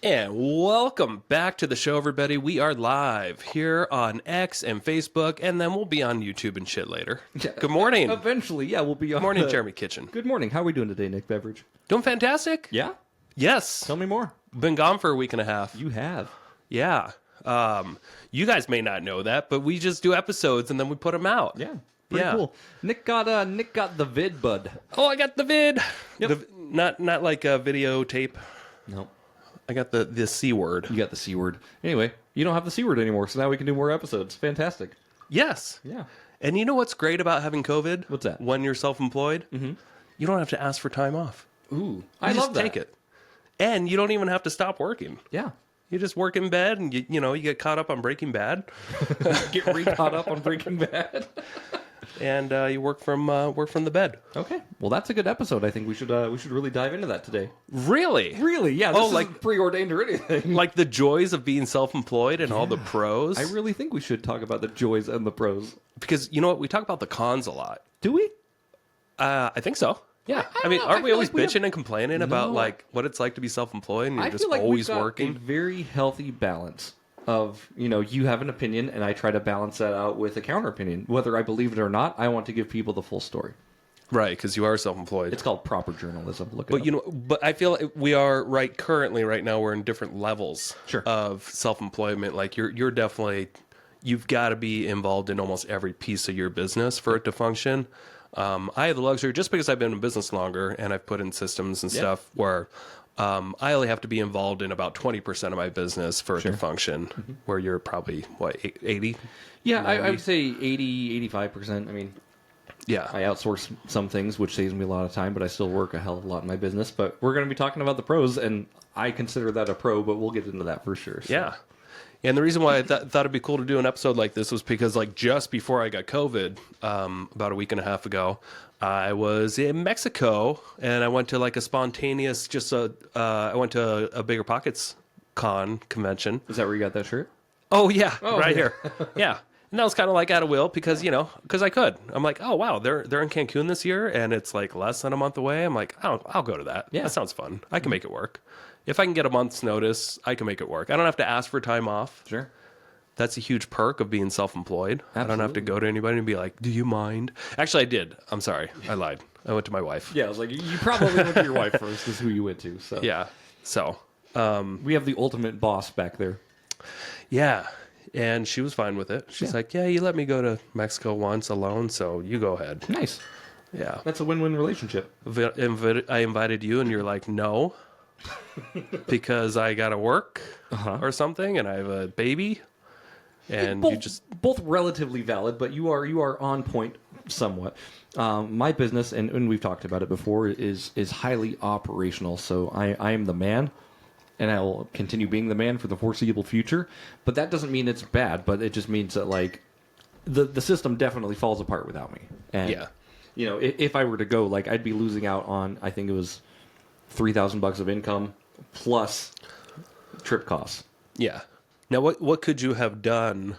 And welcome back to the show, everybody. We are live here on X and Facebook, and then we'll be on YouTube and shit later. Good morning. Eventually, yeah, we'll be on. Good morning, Jeremy Kitchen. Good morning. How are we doing today, Nick Beveridge? Doing fantastic? Yeah? Yes. Tell me more. Been gone for a week and a half. You have. Yeah. You guys may not know that, but we just do episodes and then we put them out. Yeah. Pretty cool. Nick got the vid, bud. Oh, I got the vid. Yep. Not like a videotape. No. I got the C word. You got the C word. Anyway, you don't have the C word anymore, so now we can do more episodes. Fantastic. Yes. Yeah. And you know what's great about having COVID? What's that? When you're self-employed? Mm-hmm. You don't have to ask for time off. Ooh. I love that. Take it. And you don't even have to stop working. Yeah. You just work in bed and you get caught up on Breaking Bad. Get re-caught up on Breaking Bad. And you work from the bed. Okay. Well, that's a good episode. I think we should really dive into that today. Really? Really? Yeah. This isn't preordained or anything. Like the joys of being self-employed and all the pros. I really think we should talk about the joys and the pros. Because you know what? We talk about the cons a lot. Do we? I think so. Yeah. I mean, aren't we always bitching and complaining about like what it's like to be self-employed and you're just always working? A very healthy balance of, you have an opinion and I try to balance that out with a counter opinion. Whether I believe it or not, I want to give people the full story. Right, because you are self-employed. It's called proper journalism. Look it up. But I feel we are right now we're in different levels of self-employment. Like you're definitely, you've got to be involved in almost every piece of your business for it to function. I have the luxury, just because I've been in business longer and I've put in systems and stuff where I only have to be involved in about 20% of my business for it to function, where you're probably, 80? Yeah, I would say 80, 85%. I mean, yeah, I outsource some things, which saves me a lot of time, but I still work a hell of a lot in my business. But we're going to be talking about the pros, and I consider that a pro, but we'll get into that for sure. So. Yeah. And the reason why I thought it'd be cool to do an episode like this was because, like, just before I got COVID, about a week and a half ago, I was in Mexico and I went to like a spontaneous, I went to a Bigger Pockets convention. Is that where you got that shirt? Oh yeah, right here. Yeah. And that was kind of like out of will because I could. I'm like, oh wow, they're in Cancun this year and it's like less than a month away. I'm like, I'll go to that. Yeah, that sounds fun. I can make it work. If I can get a month's notice, I can make it work. I don't have to ask for time off. Sure. That's a huge perk of being self-employed. Absolutely. I don't have to go to anybody and be like, do you mind? Actually, I did. I'm sorry. I lied. I went to my wife. Yeah, I was like, you probably went to your wife first is who you went to. So yeah. So we have the ultimate boss back there. Yeah. And she was fine with it. She's like, yeah, you let me go to Mexico once alone, so you go ahead. Nice. Yeah. That's a win-win relationship. I invited you, and you're like, no, because I got to work or something, and I have a baby. And both relatively valid, but you are on point somewhat. My business, and we've talked about it before, is highly operational. So I am the man. And I will continue being the man for the foreseeable future. But that doesn't mean it's bad, but it just means that, like, the system definitely falls apart without me. And, if I were to go, like, I'd be losing out on, I think it was $3,000 of income plus trip costs. Yeah. Now, what could you have done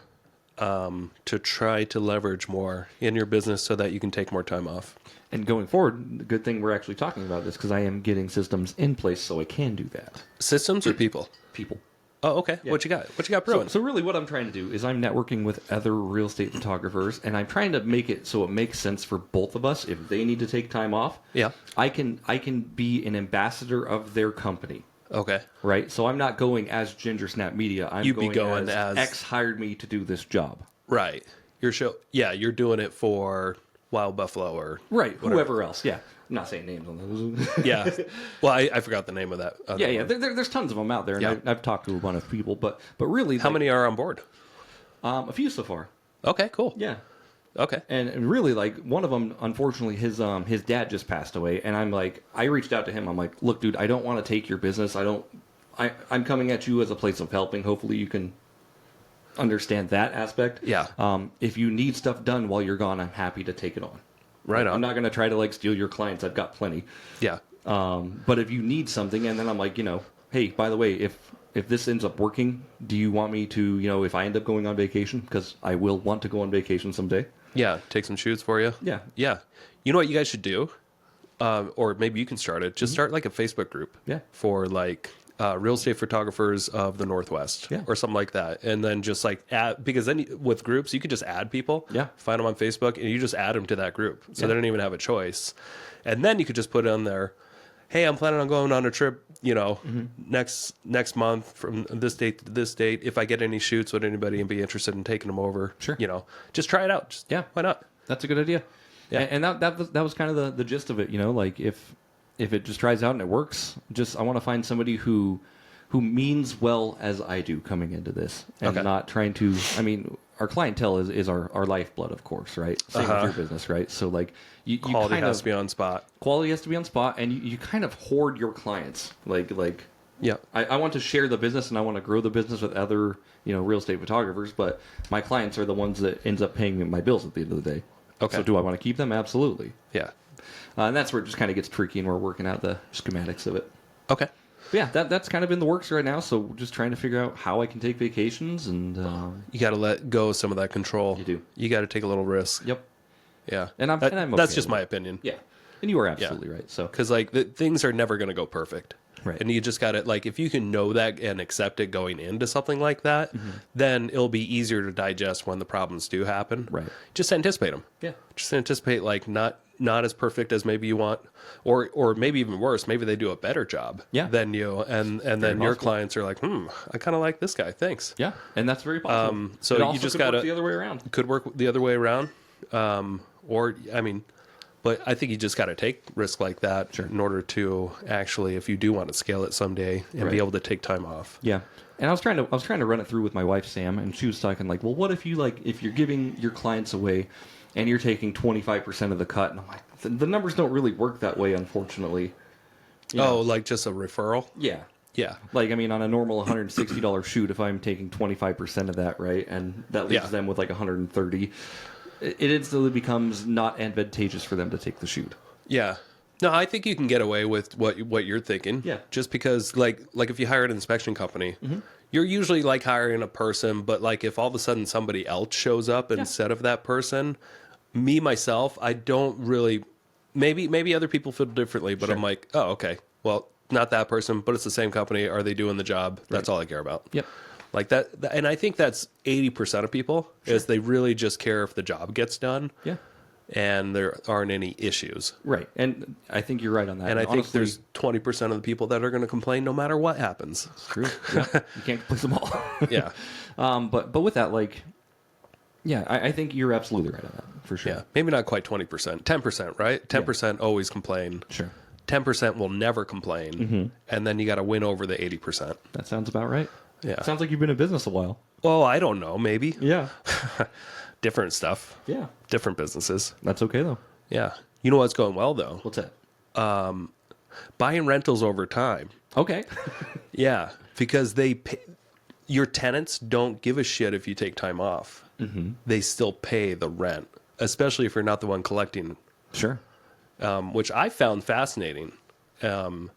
to try to leverage more in your business so that you can take more time off? And going forward, the good thing we're actually talking about this because I am getting systems in place so I can do that. Systems or people? People. Oh, okay. Yeah. What you got? What you got brewing? So really what I'm trying to do is I'm networking with other real estate photographers, and I'm trying to make it so it makes sense for both of us. If they need to take time off, I can be an ambassador of their company. Okay. Right? So I'm not going as Ginger Snap Media. I'm going as X hired me to do this job. Right. You're doing it for Wild Buffalo or whatever. Whoever else. Yeah. I'm not saying names on those. Yeah. Well, I forgot the name of that. Yeah. There's tons of them out there, and I've talked to a bunch of people, but really, how many are on board? A few so far. Okay. Cool. Yeah. Okay. And really, like, one of them, unfortunately, his dad just passed away, and I reached out to him. I'm like, look, dude, I don't want to take your business. I'm coming at you as a place of helping. Hopefully, you can understand that aspect. Yeah. If you need stuff done while you're gone, I'm happy to take it on. Right on. I'm not going to try to, like, steal your clients. I've got plenty. Yeah. But if you need something, and then I'm like, hey, by the way, if this ends up working, do you want me to, if I end up going on vacation, because I will want to go on vacation someday. Yeah, take some shoots for you. Yeah. Yeah. You know what you guys should do? Or maybe you can start it. Just start like a Facebook group. Yeah. For like real estate photographers of the Northwest or something like that. And then just like add, because then with groups, you could just add people, find them on Facebook, and you just add them to that group. So they don't even have a choice. And then you could just put on there, hey, I'm planning on going on a trip, next month from this date to this date. If I get any shoots, would anybody be interested in taking them over? Sure. Just try it out. Why not? That's a good idea. Yeah. And that was kind of the gist of it, like if it just tries out and it works, I want to find somebody who means well as I do coming into this and not trying to, our clientele is our lifeblood, of course, right? Same with your business, right? So like you Quality kind has to be on spot. Quality has to be on spot, and you kind of hoard your clients. I want to share the business and I want to grow the business with other, real estate photographers, but my clients are the ones that ends up paying my bills at the end of the day. Okay. So do I want to keep them? Absolutely. Yeah. And that's where it just kind of gets tricky, and we're working out the schematics of it. Okay. But yeah, that's kind of in the works right now. So just trying to figure out how I can take vacations, and you got to let go of some of that control. You do. You got to take a little risk. Yep. Yeah. And I'm okay that's just my opinion. Yeah. And you are absolutely right. So because things are never going to go perfect. Right. And you just got to, if you can know that and accept it going into something like that, then it'll be easier to digest when the problems do happen. Right. Just anticipate them. Yeah. Just anticipate, not as perfect as maybe you want, or maybe even worse, maybe they do a better job than you, and then your clients are like, I kind of like this guy, thanks. Yeah, and that's very possible. So you just got to the other way around. Could work the other way around, but I think you just got to take risk like that in order to actually, if you do want to scale it someday and be able to take time off. Yeah. And I was trying to run it through with my wife, Sam, and she was talking well, what if you if you're giving your clients away and you're taking 25% of the cut? And I'm like, the numbers don't really work that way, unfortunately. Just a referral? Yeah. Yeah. On a normal $160 shoot, if I'm taking 25% of that, right, and that leaves them with $130, it instantly becomes not advantageous for them to take the shoot. Yeah. No, I think you can get away with what you're thinking. Yeah. Just because, if you hire an inspection company, you're usually hiring a person, but if all of a sudden somebody else shows up instead of that person, myself, I don't really. Maybe other people feel differently, but I'm like, oh, okay, well, not that person, but it's the same company. Are they doing the job? That's all I care about. Yep. That, and I think that's 80% of people is they really just care if the job gets done. Yeah. And there aren't any issues. Right. And I think you're right on that. And I think there's 20% of the people that are going to complain no matter what happens. It's true. Yeah. You can't please them all. Yeah. But with that, I think you're absolutely right on that, for sure. Yeah. Maybe not quite 20%. 10%, right? 10% always complain. Sure. 10% will never complain. And then you got to win over the 80%. That sounds about right. Yeah. Sounds like you've been in business a while. Well, I don't know. Maybe. Yeah. Different stuff. Yeah. Different businesses. That's okay, though. Yeah. You know what's going well, though? What's that? Buying rentals over time. Okay. Yeah. Because your tenants don't give a shit if you take time off. They still pay the rent, especially if you're not the one collecting. Sure. Which I found fascinating. You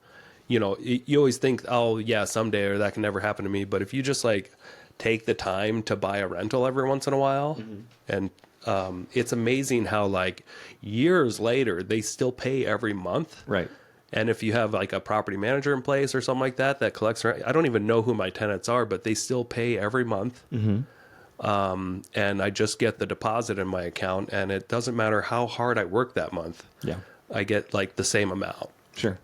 always think, oh, yeah, someday or that can never happen to me. But if you just take the time to buy a rental every once in a while, and it's amazing how years later they still pay every month. Right. And if you have a property manager in place or something like that collects rent, I don't even know who my tenants are, but they still pay every month. And I just get the deposit in my account, and it doesn't matter how hard I work that month. Yeah. I get the same amount. Sure.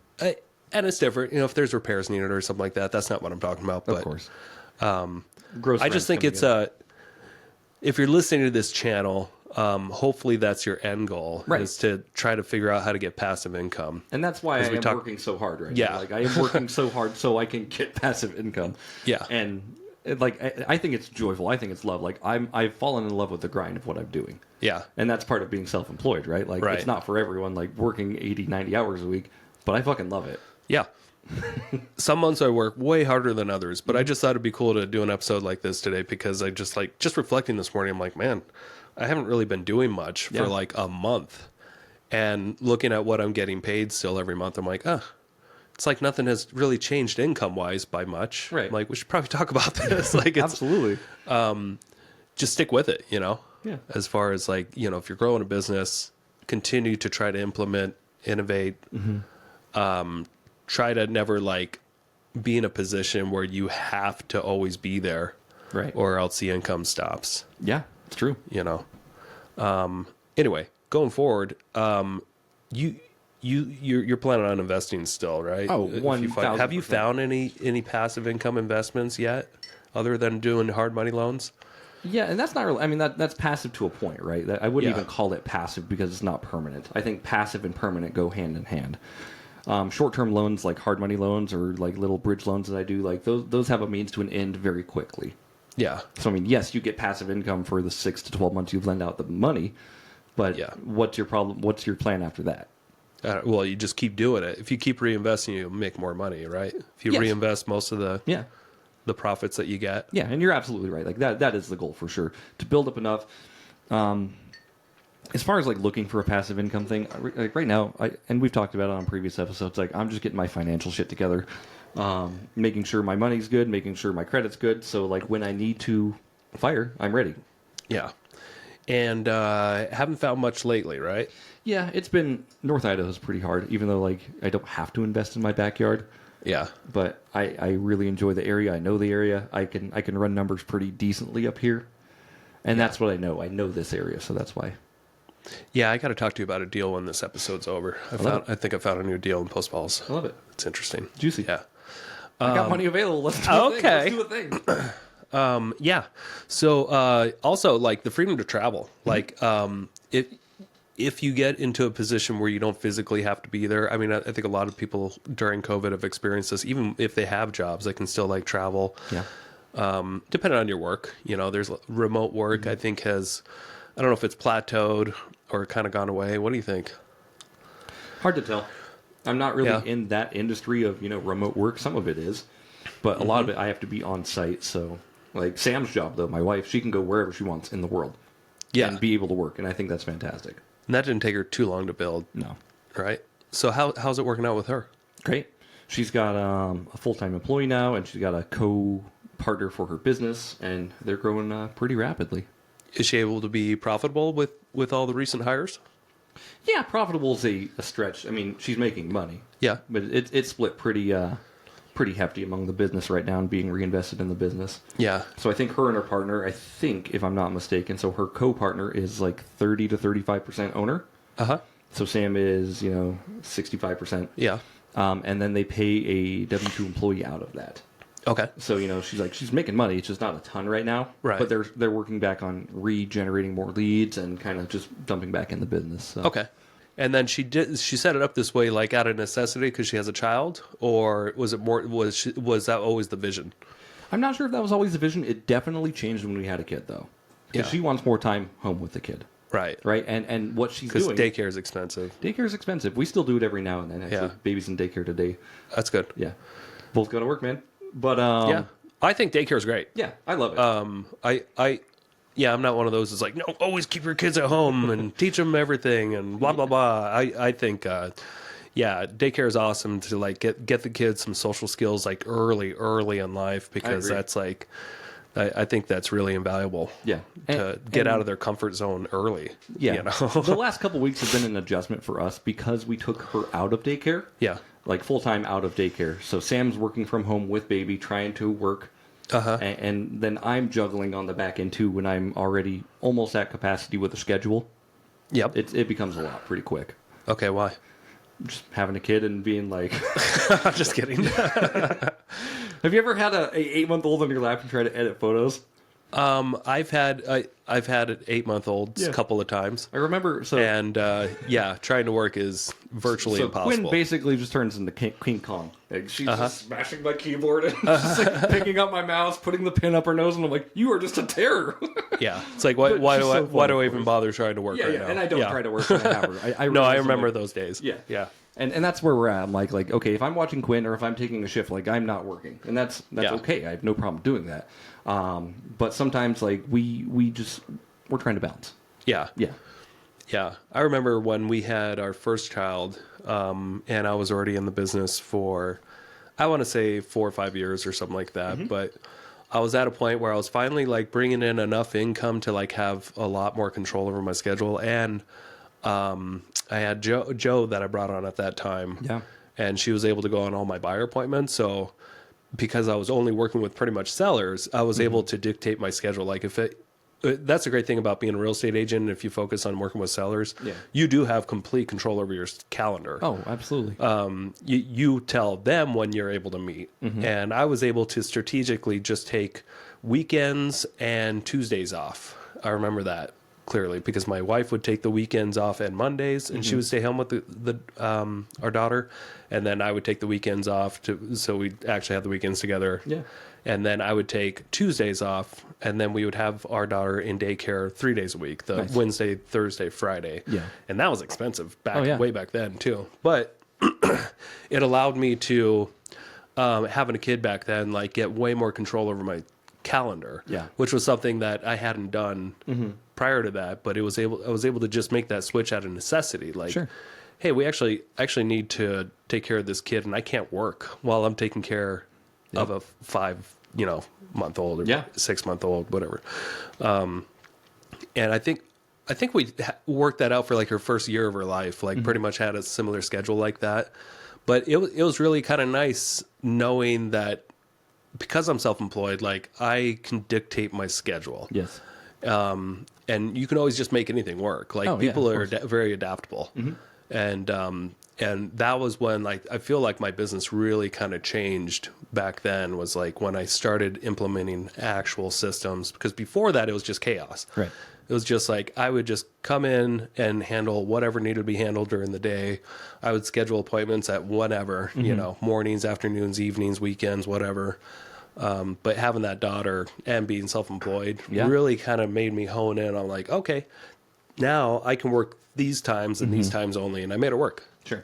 And it's different, if there's repairs needed or something like that. That's not what I'm talking about. But, of course. I just think it's if you're listening to this channel, hopefully that's your end goal, is to try to figure out how to get passive income. And that's why I am working so hard right now. I am working so hard so I can get passive income. Yeah. And I think it's joyful. I think it's love. I've fallen in love with the grind of what I'm doing. Yeah. And that's part of being self-employed, right? It's not for everyone, working 80, 90 hours a week, but I fucking love it. Yeah. Some months I work way harder than others, but I just thought it'd be cool to do an episode like this today because I just reflecting this morning, I'm like, man, I haven't really been doing much for a month. And looking at what I'm getting paid still every month, I'm like, it's nothing has really changed income-wise by much. Right. I'm we should probably talk about this. Absolutely. Just stick with it, Yeah. As far as if you're growing a business, continue to try to implement, innovate, try to never be in a position where you have to always be there, Right. or else the income stops. Yeah, it's true. You know. Anyway, going forward, you're planning on investing still, right? Oh, If you 1,000%. have you found any passive income investments yet, other than doing hard money loans? Yeah, and that's not really, I mean, that's passive to a point, right? I wouldn't Yeah. even call it passive because it's not permanent. I think passive and permanent go hand in hand. Short-term loans like hard money loans or like little bridge loans that I do, like those have a means to an end very quickly. Yeah. So, I mean, yes, you get passive income for the 6 to 12 months you've lent out the money, but Yeah. what's your problem? What's your plan after that? Well, you just keep doing it. If you keep reinvesting, you'll make more money, right? If you Yes. reinvest most of the Yeah. profits that you get. Yeah, and you're absolutely right. Like that is the goal for sure. To build up enough. As far as like looking for a passive income thing, like right now, and we've talked about it on previous episodes, like I'm just getting my financial shit together, making sure my money's good, making sure my credit's good. So like when I need to fire, I'm ready. Yeah. And haven't found much lately, right? Yeah, it's been North Idaho's pretty hard, even though like I don't have to invest in my backyard. Yeah. But I really enjoy the area. I know the area. I can run numbers pretty decently up here, and that's what I know. I know this area, so that's why. Yeah, I got to talk to you about a deal when this episode's over. I think I found a new deal in Post Falls. I love it. It's interesting. Juicy. Yeah. I got money available. Let's do a okay. thing. Let's do a thing. Yeah. So also like the freedom to travel. Like if you get into a position where you don't physically have to be there, I mean, I think a lot of people during COVID have experienced this. Even if they have jobs, they can still like travel. Yeah. Depending on your work, you know, there's remote work. I think I don't know if it's plateaued or kind of gone away. What do you think? Hard to tell. I'm not really Yeah. in that industry of remote work. Some of it is, but a lot of it I have to be on site. So like Sam's job though, my wife, she can go wherever she wants in the world. Yeah. And be able to work, and I think that's fantastic. And that didn't take her too long to build, No. right? So how's it working out with her? Great. She's got a full-time employee now, and she's got a co-partner for her business, and they're growing pretty rapidly. Is she able to be profitable with all the recent hires? Yeah, profitable is a stretch. I mean, she's making money. Yeah. But it's split pretty hefty among the business right now and being reinvested in the business. Yeah. So I think her and her partner, I think, if I'm not mistaken, so her co-partner is like 30 to 35% owner. Uh-huh. So Sam is, 65%. Yeah. And then they pay a W-2 employee out of that. Okay. So, she's making money. It's just not a ton right now. Right. But they're working back on regenerating more leads and kind of just dumping back in the business. So. Okay. And then she set it up this way like out of necessity because she has a child, or was that always the vision? I'm not sure if that was always the vision. It definitely changed when we had a kid, though. Because Yeah. she wants more time home with the kid. Right. Right? And what she's Because doing... daycare is expensive. Daycare is expensive. We still do it every now and then. Actually, Yeah. babies in daycare today. That's good. Yeah. Both got to work, man. But, Yeah. I think daycare is great. Yeah, I love it. I'm not one of those that's like, no, always keep your kids at home and teach them everything and blah, blah, blah. I think, daycare is awesome to like get the kids some social skills like early in life, because agree. that's like, I think that's really invaluable. Yeah. To get out of their comfort zone early. Yeah. You know? The last couple weeks have been an adjustment for us because we took her out of daycare. Yeah. Like full-time out of daycare. So Sam's working from home with baby, trying to work. Uh-huh. And then I'm juggling on the back end too when I'm already almost at capacity with a schedule. Yep. It becomes a lot pretty quick. Okay, why? Just having a kid and being like... I'm just kidding. Have you ever had a 8-month-old on your lap and try to edit photos? I've had an 8-month-old a couple of times. I remember... And trying to work is virtually impossible. Quinn basically just turns into King Kong. Like, she's just smashing my keyboard and just like picking up my mouse, putting the pin up her nose, and I'm like, "You are just a terror." Yeah, it's like why do I even bother trying to work right now? And I don't try to work when I have her. I No, I realize I'm remember like, those days. Yeah. And that's where we're at. I'm like, okay, if I'm watching Quinn or if I'm taking a shift, like I'm not working, and that's okay. I have no problem doing that. But sometimes like we're trying to balance. Yeah. I remember when we had our first child, and I was already in the business for, I want to say 4 or 5 years or something like that. Mm-hmm. But I was at a point where I was finally like bringing in enough income to like have a lot more control over my schedule. And I had Joe that I brought on at that time. Yeah. And she was able to go on all my buyer appointments. So because I was only working with pretty much sellers, I was able to dictate my schedule. Like that's a great thing about being a real estate agent. If you focus on working with sellers, you do have complete control over your calendar. Oh, absolutely. You tell them when you're able to meet. And I was able to strategically just take weekends and Tuesdays off. I remember that clearly because my wife would take the weekends off and Mondays, and she would stay home with our daughter, and then I would take the weekends off so we'd actually have the weekends together. Yeah. And then I would take Tuesdays off, and then we would have our daughter in daycare 3 days a week, the Wednesday, Thursday, Friday. Yeah. And that was expensive way back then too. But it allowed me to, having a kid back then, like get way more control over my calendar, which was something that I hadn't done prior to that, but I was able to just make that switch out of necessity. Like, hey, we actually need to take care of this kid, and I can't work while I'm taking care of a 5-month-old or 6-month-old, whatever. And I think we worked that out for like her first year of her life, like pretty much had a similar schedule like that. But it was really kind of nice knowing that because I'm self-employed, like I can dictate my schedule. Yes. And you can always just make anything work. Like people are very adaptable. And that was when, like, I feel like my business really kind of changed back then, was like when I started implementing actual systems, because before that it was just chaos. Right. It was just like I would just come in and handle whatever needed to be handled during the day. I would schedule appointments at whatever, mornings, afternoons, evenings, weekends, whatever. But having that daughter and being self-employed really kind of made me hone in on like, okay, now I can work these times and these times only. And I made it work. Sure.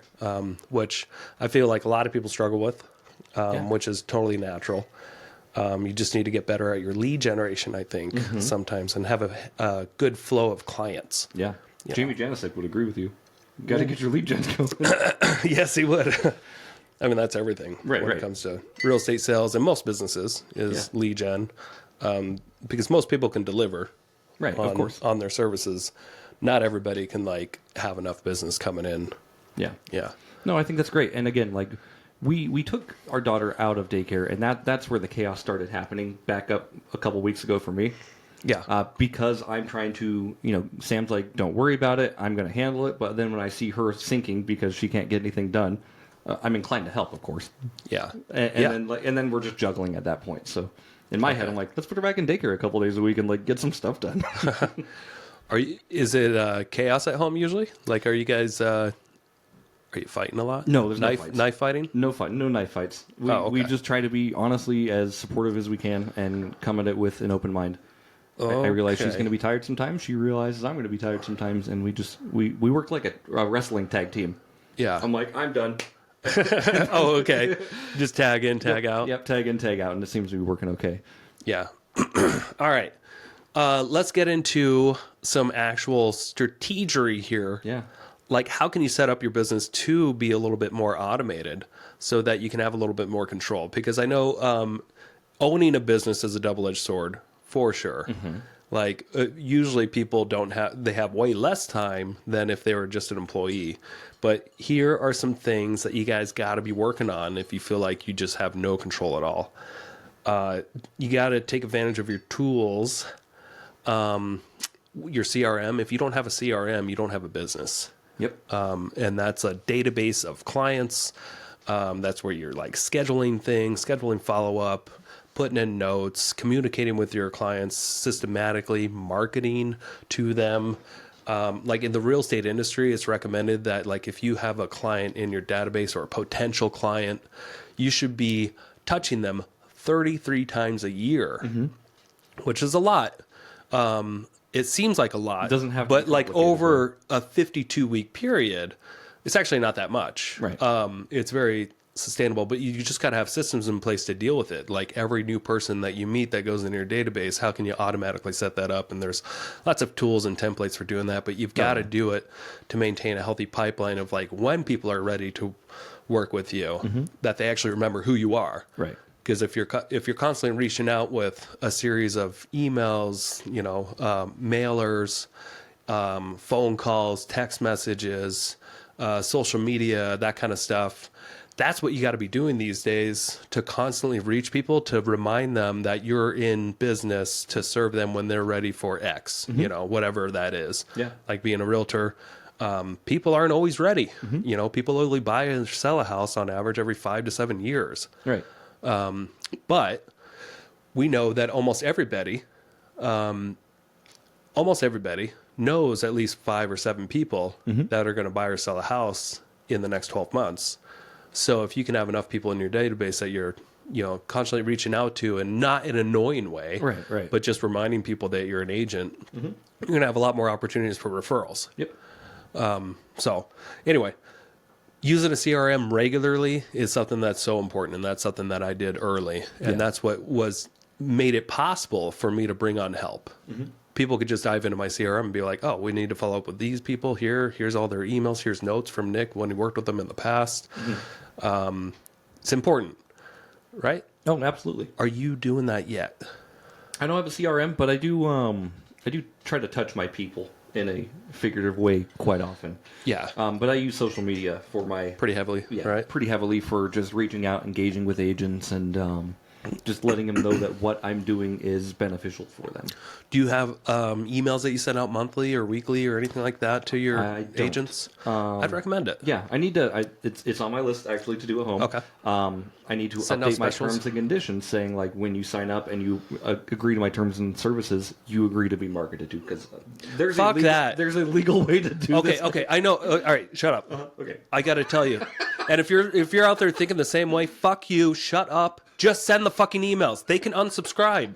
Which I feel like a lot of people struggle with, which is totally natural. You just need to get better at your lead generation, I think, sometimes, and have a good flow of clients. Yeah. Jamie Janicek would agree with you. You got to get your lead gen going. Yes, he would. I mean, that's everything when it comes to real estate sales, and most businesses is lead gen, because most people can deliver of course, on their services. Not everybody can like have enough business coming in. Yeah. No, I think that's great. And again, like we took our daughter out of daycare, and that's where the chaos started happening back up a couple weeks ago for me. Yeah. Because I'm trying to, Sam's like, don't worry about it. I'm going to handle it. But then when I see her sinking because she can't get anything done, I'm inclined to help, of course. Yeah. And then we're just juggling at that point. So in my head, I'm like, let's put her back in daycare a couple days a week and like get some stuff done. Is it chaos at home usually? Like, are you guys, are you fighting a lot? No, there's no fights. Knife fighting? No knife fights. We just try to be honestly as supportive as we can and come at it with an open mind. I realize she's going to be tired sometimes. She realizes I'm going to be tired sometimes, and we work like a wrestling tag team. Yeah. I'm like, I'm done. Oh, okay. Just tag in, tag out. Yep, tag in, tag out, and it seems to be working okay. Yeah. All right. Let's get into some actual strategery here. Yeah. Like, how can you set up your business to be a little bit more automated so that you can have a little bit more control? Because I know owning a business is a double-edged sword, for sure. Like, usually people they have way less time than if they were just an employee. But here are some things that you guys got to be working on if you feel like you just have no control at all. You got to take advantage of your tools, your CRM. If you don't have a CRM, you don't have a business. Yep. And that's a database of clients. That's where you're like scheduling things, scheduling follow-up, putting in notes, communicating with your clients systematically, marketing to them. Like in the real estate industry, it's recommended that like if you have a client in your database or a potential client, you should be touching them 33 times a year, which is a lot. It seems like a lot. It doesn't have to but be like complicated, over a 52-week period, it's actually not that much. Right. It's very sustainable, but you just got to have systems in place to deal with it. Like every new person that you meet that goes in your database, how can you automatically set that up? And there's lots of tools and templates for doing that, but you've got to do it to maintain a healthy pipeline of like when people are ready to work with you, that they actually remember who you are. Right. Because if you're constantly reaching out with a series of emails, mailers, phone calls, text messages, social media, that kind of stuff, that's what you got to be doing these days to constantly reach people, to remind them that you're in business to serve them when they're ready for X, you know, whatever that is. Yeah. Like being a realtor, people aren't always ready. You know, people only buy and sell a house on average every 5 to 7 years. Right. But we know that almost everybody knows at least 5 or 7 people that are going to buy or sell a house in the next 12 months. So if you can have enough people in your database that you're, you know, constantly reaching out to, and not in an annoying way, right, but just reminding people that you're an agent, you're going to have a lot more opportunities for referrals. Yep. So anyway, using a CRM regularly is something that's so important, and that's something that I did early, and that's what made it possible for me to bring on help. People could just dive into my CRM and be like, oh, we need to follow up with these people here. Here's all their emails. Here's notes from Nick when he worked with them in the past. It's important, right? Oh, absolutely. Are you doing that yet? I don't have a CRM, but I do try to touch my people in a figurative way quite often. Yeah. But I use social media for my... Pretty heavily, right? Pretty heavily for just reaching out, engaging with agents, and just letting them know that what I'm doing is beneficial for them. Do you have emails that you send out monthly or weekly or anything like that to your agents? I'd recommend it. Yeah, I need to. It's on my list actually to do at home. Okay. I need to Send out update my specials? terms and conditions, saying like when you sign up and you agree to my terms and services, you agree to be marketed to, because there's Fuck that. There's a legal way to do this. Okay, I know. All right, shut up. Okay. I got to tell you. And if you're out there thinking the same way, fuck you. Shut up. Just send the fucking emails. They can unsubscribe.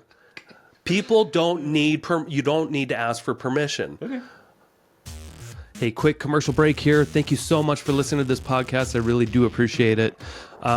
People don't need you don't need to ask for permission. Okay. Hey, quick commercial break here. Thank you so much for listening to this podcast. I really do appreciate it.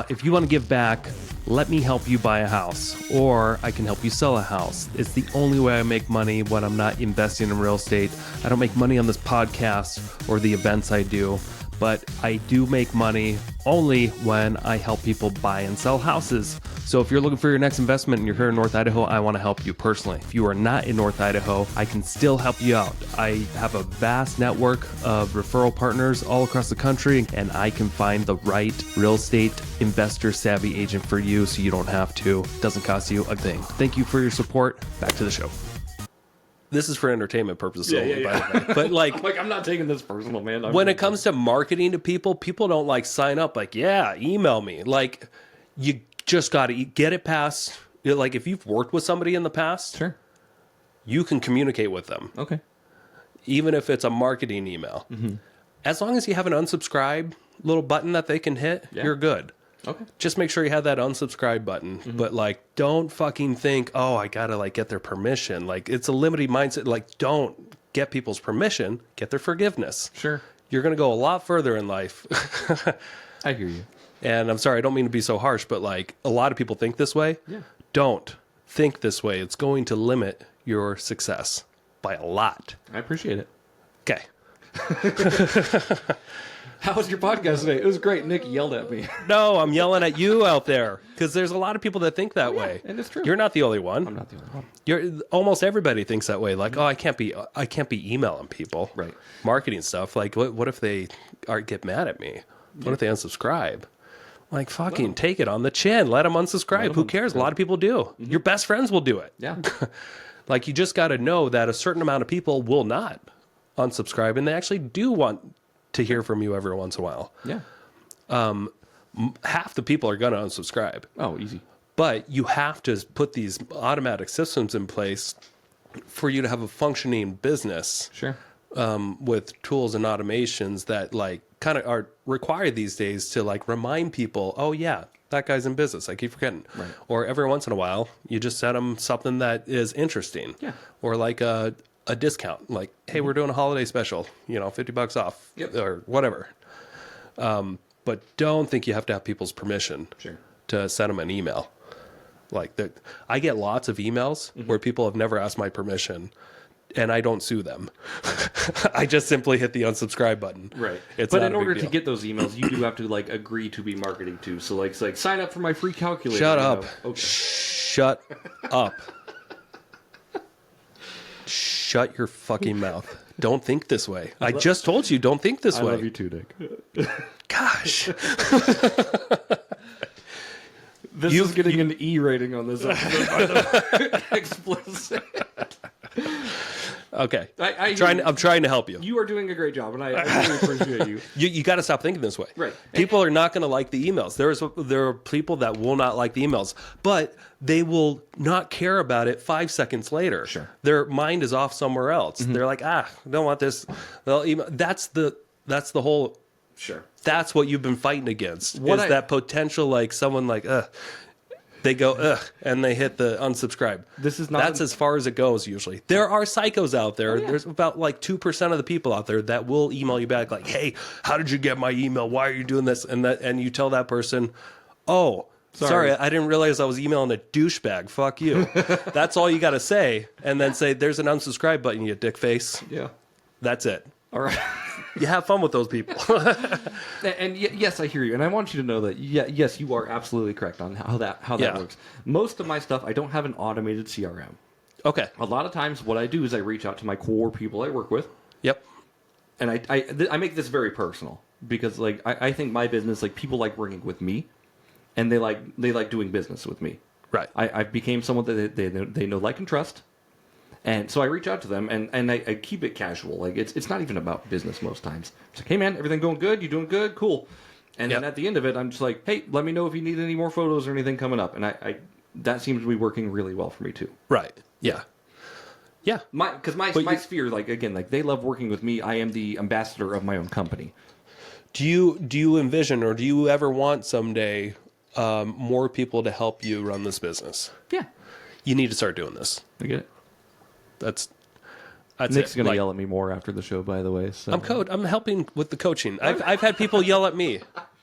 If you want to give back, let me help you buy a house, or I can help you sell a house. It's the only way I make money when I'm not investing in real estate. I don't make money on this podcast or the events I do, but I do make money only when I help people buy and sell houses. So if you're looking for your next investment and you're here in North Idaho, I want to help you personally. If you are not in North Idaho, I can still help you out. I have a vast network of referral partners all across the country, and I can find the right real estate investor savvy agent for you so you don't have to. It doesn't cost you a thing. Thank you for your support. Back to the show. This is for entertainment purposes only, by the way. But like, I'm not taking this personal, man. When it comes to marketing to people, people don't like sign up like, yeah, email me. Like, you just got to get it past. Like, if you've worked with somebody in the past, Sure. you can communicate with them. Okay. Even if it's a marketing email. As long as you have an unsubscribe little button that they can hit, you're good. Okay. Just make sure you have that unsubscribe button. But like, don't fucking think, oh, I gotta like get their permission. Like, it's a limiting mindset. Like, don't get people's permission, get their forgiveness. Sure. You're gonna go a lot further in life. I hear you. And I'm sorry, I don't mean to be so harsh, but like, a lot of people think this way. Yeah. Don't think this way. It's going to limit your success by a lot. I appreciate it. Okay. How was your podcast today? It was great. Nick yelled at me. No, I'm yelling at you out there because there's a lot of people that think that way. And it's true. You're not the only one. I'm not the only one. Almost everybody thinks that way. Like, oh, I can't be emailing people. Right. Marketing stuff. Like, what if they get mad at me? What if they unsubscribe? Like, fucking take it on the chin. Let them unsubscribe. Who cares? A lot of people do. Your best friends will do it. Yeah. Like, you just got to know that a certain amount of people will not unsubscribe, and they actually do want to hear from you every once in a while. Yeah. Half the people are going to unsubscribe. Oh, easy. But you have to put these automatic systems in place for you to have a functioning business. Sure. With tools and automations that like kind of are required these days to like remind people, oh yeah, that guy's in business. I keep forgetting. Right. Or every once in a while, you just send them something that is interesting. Yeah. Or like a discount, like, hey, we're doing a holiday special, $50 off. Yep. Or whatever. But don't think you have to have people's permission to send them an email. Like that, I get lots of emails where people have never asked my permission, and I don't sue them. I just simply hit the unsubscribe button. Right. It's but not in a big order deal. to get those emails, you do have to like agree to be marketing to. So like, it's like sign up for my free calculator. Shut up. Okay. Shut up. Shut your fucking mouth. Don't think this way. I just told you, don't think this way. I love you too, Nick. Gosh. This is getting an E rating on this episode, by the way. Explicit. Okay. I'm trying to help you. You are doing a great job, and I really appreciate you. You got to stop thinking this way. Right. People are not going to like the emails. There are people that will not like the emails, but they will not care about it 5 seconds later. Sure. Their mind is off somewhere else. They're like, I don't want this. They'll email. That's the whole. Sure. That's what you've been fighting against. That potential, like someone like, they go, and they hit the unsubscribe. That's as far as it goes usually. There are psychos out there. Oh, yeah. There's about like 2% of the people out there that will email you back like, hey, how did you get my email? Why are you doing this? And you tell that person, oh, sorry, I didn't realize I was emailing a douchebag. Fuck you. That's all you got to say. And then say, there's an unsubscribe button, you dick face. Yeah. That's it. All right. You have fun with those people. And yes, I hear you. And I want you to know that, yes, you are absolutely correct on how that works. Most of my stuff, I don't have an automated CRM. Okay. A lot of times what I do is I reach out to my core people I work with. Yep. And I make this very personal because like I think my business, like people like working with me and they like doing business with me. Right. I became someone that they know, like, and trust. And so I reach out to them, and I keep it casual. Like, it's not even about business most times. It's like, hey, man, everything going good? You doing good? Cool. And then at the end of it, I'm just like, hey, let me know if you need any more photos or anything coming up. And I that seems to be working really well for me, too. Right. Yeah. Yeah. Because my sphere, like, again, like, they love working with me. I am the ambassador of my own company. Do you envision, or do you ever want someday more people to help you run this business? Yeah. You need to start doing this. I get it. That's Nick's going to yell at me more after the show, by the way. So. I'm helping with the coaching. I've had people yell at me.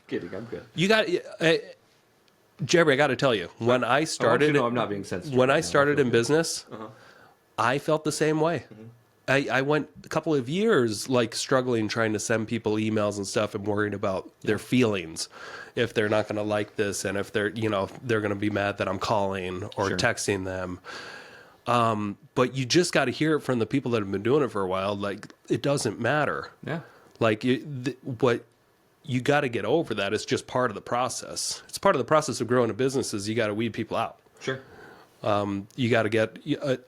Kidding, I'm good. You got, Jerry. I got to tell you, when I started, I'm not being sensitive. When I started in business, I felt the same way. Mm-hmm. I went a couple of years like struggling trying to send people emails and stuff and worrying about their feelings, if they're not going to like this, and if they're going to be mad that I'm calling or texting them. But you just got to hear it from the people that have been doing it for a while. Like, it doesn't matter. Yeah. Like, what you got to get over that. It's just part of the process. It's part of the process of growing a business is you got to weed people out. Sure. You got to get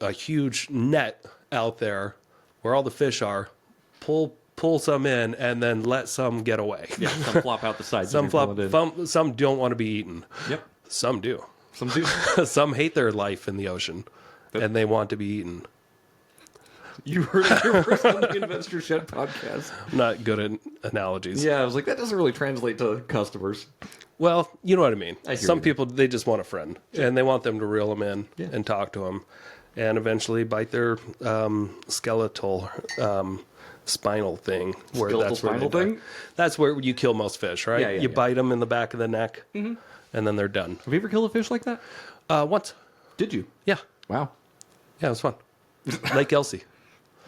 a huge net out there where all the fish are, pull some in, and then let some get away. Yeah, some flop out the side. Some don't want to be eaten. Yep. Some do. Some do. Some hate their life in the ocean. And they want to be eaten. You heard it here first on the Investor Shed podcast. I'm not good at analogies. Yeah, I was like, that doesn't really translate to customers. Well, you know what I mean. Some people, they just want a friend. And they want them to reel them in and talk to them. And eventually bite their skeletal spinal thing. That's where you kill most fish, right? You bite them in the back of the neck, and then they're done. Have you ever killed a fish like that? Once. Did you? Yeah. Wow. Yeah, it was fun. Lake Elsie.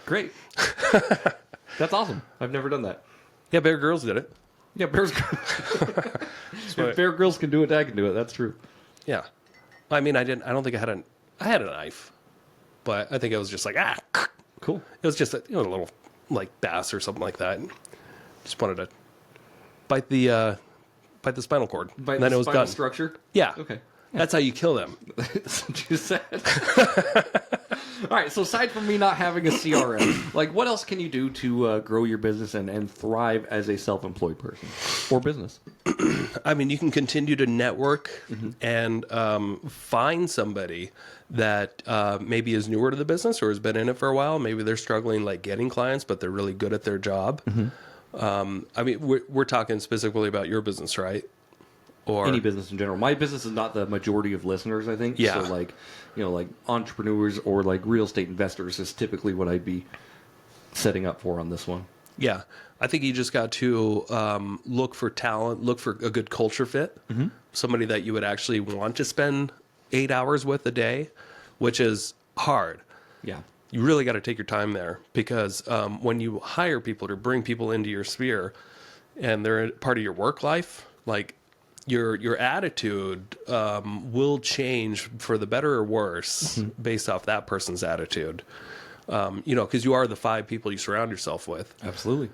Great. That's awesome. I've never done that. Yeah, Bear Grylls did it. Yeah, if Bear Grylls can do it, I can do it. That's true. Yeah. I mean, I don't think I had a knife, but I think it was just like, cool. It was just a little like bass or something like that. Just wanted to bite the spinal cord. And then it was done. Structure? Yeah. Okay. Yeah. That's how you kill them. That's what you said. All right, so aside from me not having a CRM, like what else can you do to grow your business and thrive as a self-employed person or business? I mean, you can continue to network and find somebody that maybe is newer to the business or has been in it for a while. Maybe they're struggling like getting clients, but they're really good at their job. I mean, we're talking specifically about your business, right? Or any business in general. My business is not the majority of listeners, I think. Yeah. So like entrepreneurs or like real estate investors is typically what I'd be setting up for on this one. Yeah. I think you just got to look for talent, look for a good culture fit, somebody that you would actually want to spend 8 hours with a day, which is hard. Yeah. You really got to take your time there because when you hire people to bring people into your sphere and they're part of your work life, like your attitude will change for the better or worse based off that person's attitude. Because you are the 5 people you surround yourself with. Absolutely.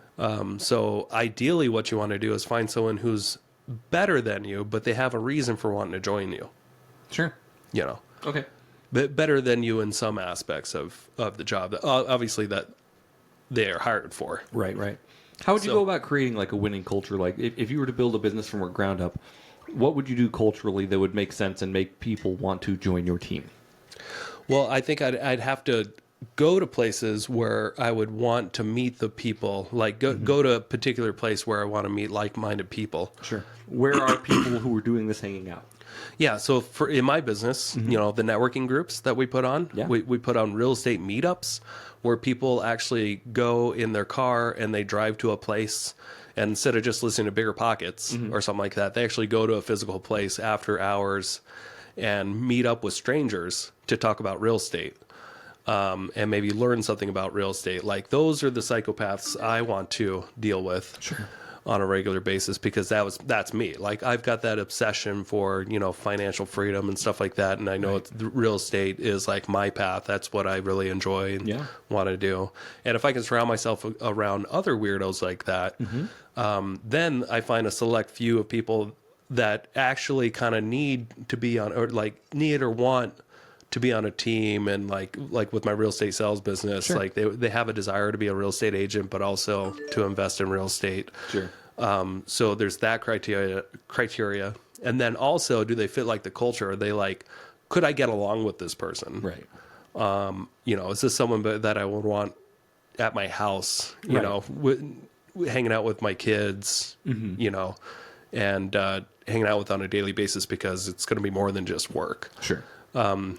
So ideally what you want to do is find someone who's better than you, but they have a reason for wanting to join you. Sure. Okay. Better than you in some aspects of the job, obviously, that they are hired for. Right. How would you go about creating like a winning culture? Like if you were to build a business from the ground up, what would you do culturally that would make sense and make people want to join your team? Well, I think I'd have to go to places where I would want to meet the people, like go to a particular place where I want to meet like-minded people. Sure. Where are people who are doing this hanging out? Yeah, so in my business, the networking groups that we put on, we put on real estate meetups where people actually go in their car and they drive to a place, and instead of just listening to Bigger Pockets or something like that, they actually go to a physical place after hours and meet up with strangers to talk about real estate. And maybe learn something about real estate. Like, those are the psychopaths I want to deal with on a regular basis, because that's me. Like, I've got that obsession for, financial freedom and stuff like that. And I know real estate is like my path. That's what I really enjoy and want to do. And if I can surround myself around other weirdos like that, then I find a select few of people that actually kind of need to be on, or want to be on a team. And like with my real estate sales business, like they have a desire to be a real estate agent, but also to invest in real estate. So there's that criteria. And then also, do they fit like the culture? Are they like, could I get along with this person? Is this someone that I would want at my house, hanging out with my kids, and hanging out with on a daily basis, because it's going to be more than just work. And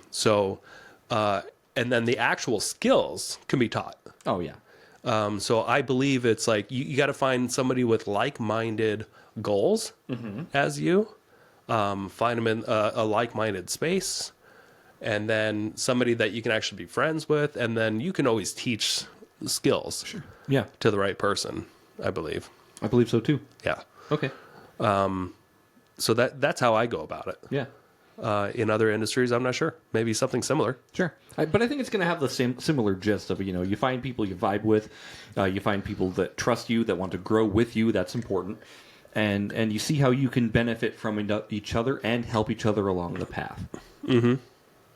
then the actual skills can be taught. So I believe it's like you got to find somebody with like-minded goals as you, find them in a like-minded space, and then somebody that you can actually be friends with, and then you can always teach skills to the right person, I believe. I believe so too. Okay. So that's how I go about it. In other industries, I'm not sure. Maybe something similar. But I think it's going to have the same similar gist of, you find people you vibe with, you find people that trust you, that want to grow with you. That's important. And you see how you can benefit from each other and help each other along the path.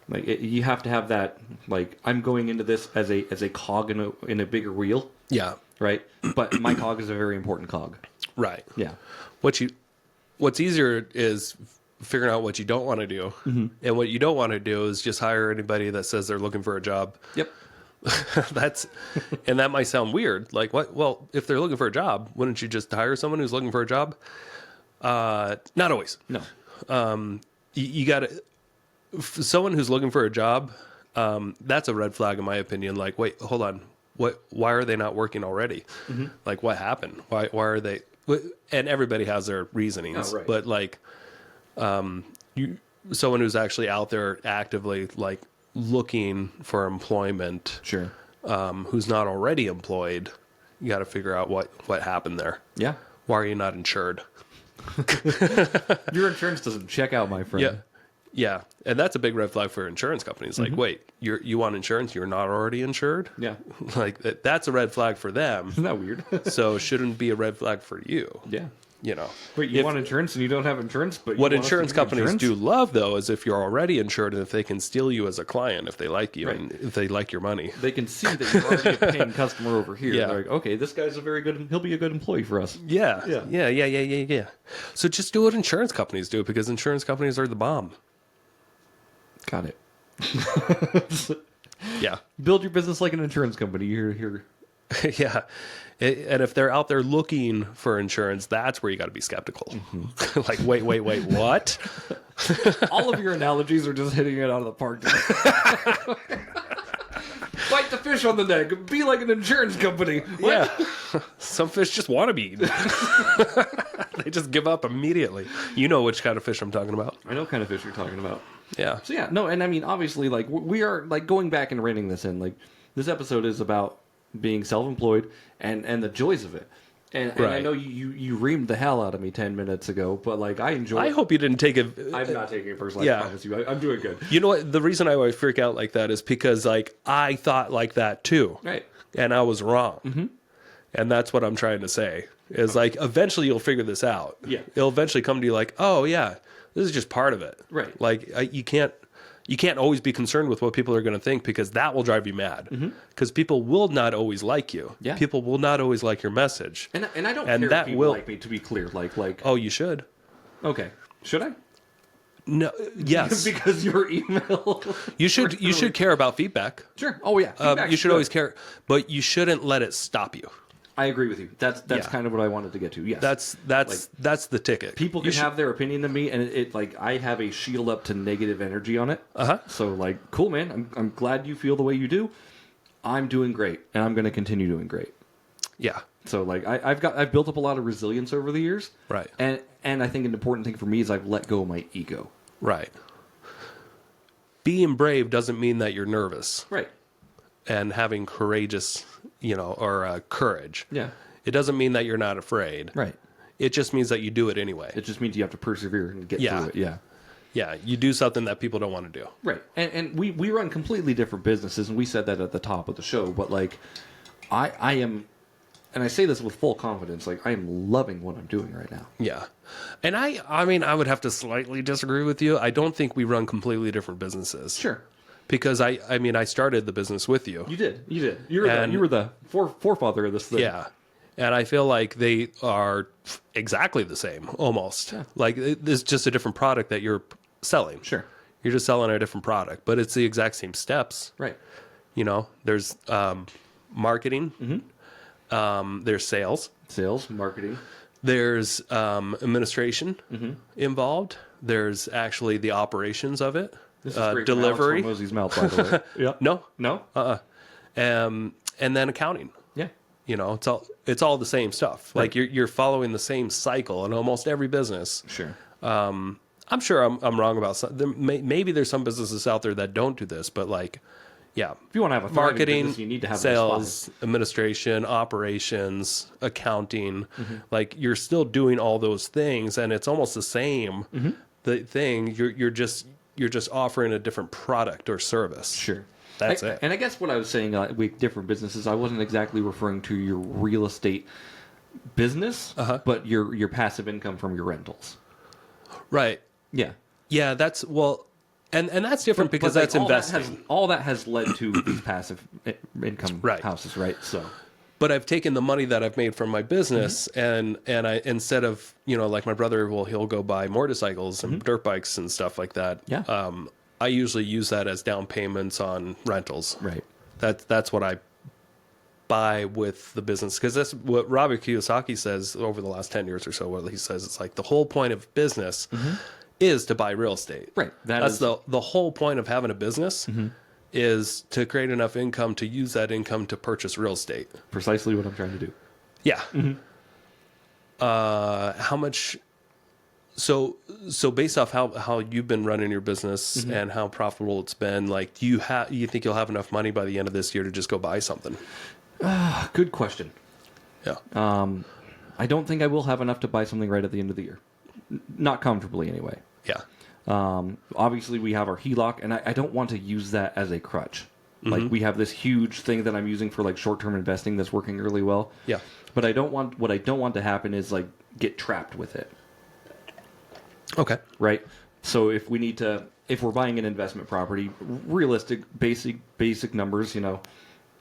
Like you have to have that, like, I'm going into this as a cog in a bigger wheel. Right? But my cog is a very important cog. Right. What's easier is figuring out what you don't want to do. And what you don't want to do is just hire anybody that says they're looking for a job. And that might sound weird. Like, what? Well, if they're looking for a job, wouldn't you just hire someone who's looking for a job? Not always. No. You got to, someone who's looking for a job, that's a red flag in my opinion. Like, wait, hold on. Why are they not working already? Like, what happened? Why are they? And everybody has their reasonings, but like, someone who's actually out there actively like looking for employment, who's not already employed, you got to figure out what happened there. Why are you not insured? Your insurance doesn't check out, my friend. And that's a big red flag for insurance companies. Like, wait, you want insurance? You're not already insured? Like that's a red flag for them. Isn't that weird? So shouldn't be a red flag for you. Wait, you want insurance and you don't have insurance, but what insurance companies do love, though, is if you're already insured and if they can steal you as a client, if they like you and if they like your money. They can see that you're already a paying customer over here. They're like, okay, this guy's he'll be a good employee for us. Yeah. So just do what insurance companies do, because insurance companies are the bomb. Got it. Build your business like an insurance company. Here. And if they're out there looking for insurance, that's where you got to be skeptical. Like, wait, what? All of your analogies are just hitting it out of the park. Bite the fish on the neck. Be like an insurance company. What? Some fish just want to be eaten. They just give up immediately. You know which kind of fish I'm talking about. I know what kind of fish you're talking about. So and I mean, obviously, like, we are like going back and reining this in. Like, this episode is about being self-employed and the joys of it. And I know you reamed the hell out of me 10 minutes ago, but like I enjoy. I hope you didn't take it. I'm not taking it personally. Yeah. I promise you. I'm doing good. You know what? The reason I always freak out like that is because like I thought like that too, Right? and I was wrong. Mm-hmm. And that's what I'm trying to say. Is like eventually you'll figure this out. Yeah. It'll eventually come to you like, oh yeah, this is just part of it. Right. Like you can't always be concerned with what people are going to think because that will drive you mad. Because people will not always like you. Yeah. People will not always like your message. And I don't And care that if people will like me. To be clear, like. Oh, you should. Okay. Should I? No. Yes. Because your email. You should care about feedback. Sure. Oh yeah. You should always care, but you shouldn't let it stop you. I agree with you. That's kind of what I wanted to get to. Yes. That's the ticket. People can have their opinion of me, and it like I have a shield up to negative energy on it. So like, cool, man. I'm glad you feel the way you do. I'm doing great, and I'm going to continue doing great. Yeah. So like, I've built up a lot of resilience over the years. Right. And I think an important thing for me is I've let go of my ego. Right. Being brave doesn't mean that you're nervous. Right. And having courageous, or courage. Yeah. It doesn't mean that you're not afraid. Right. It just means that you do it anyway. It just means you have to persevere and get through it. Yeah. Yeah. You do something that people don't want to do. Right. And we run completely different businesses, and we said that at the top of the show. But like, I am, and I say this with full confidence, like I am loving what I'm doing right now. Yeah. And I mean, I would have to slightly disagree with you. I don't think we run completely different businesses. Sure. Because I started the business with you. You did. You were the forefather of this thing. Yeah. And I feel like they are exactly the same, almost. Yeah. Like it's just a different product that you're selling. Sure. You're just selling a different product, but it's the exact same steps. Right. There's marketing. There's sales. Sales, marketing. There's administration involved. There's actually the operations of it. This is great delivery. From Alex Hormozy's mouth, by the way. Yeah. No. And then accounting. Yeah. It's all the same stuff. Right. Like you're following the same cycle in almost every business. Sure. I'm sure I'm wrong about some. Maybe there's some businesses out there that don't do this, but like, yeah. If you want to have a marketing, business, you need to have sales, administration, operations, accounting. Like you're still doing all those things, and it's almost the same. The thing you're just offering a different product or service. Sure. That's it. And I guess what I was saying with different businesses, I wasn't exactly referring to your real estate business, but your passive income from your rentals. Right. Yeah. Yeah, that's and that's different because that's investing. All that has led to these passive income houses, right? So but I've taken the money that I've made from my business and I, instead of, like my brother, he'll go buy motorcycles and dirt bikes and stuff like that. Yeah. I usually use that as down payments on rentals. Right. That's what I buy with the business. Because that's what Robert Kiyosaki says over the last 10 years or so. What he says, it's like the whole point of business is to buy real estate. Right. That's the whole point of having a business. Is to create enough income to use that income to purchase real estate. Precisely what I'm trying to do. Yeah. How much? So based off how you've been running your business and how profitable it's been, like, do you think you'll have enough money by the end of this year to just go buy something? Good question. Yeah. I don't think I will have enough to buy something right at the end of the year. Not comfortably, anyway. Yeah. Obviously, we have our HELOC, and I don't want to use that as a crutch. Like, we have this huge thing that I'm using for like short-term investing that's working really well. Yeah. But what I don't want to happen is like get trapped with it. Okay. Right. So if we're buying an investment property, realistic, basic numbers,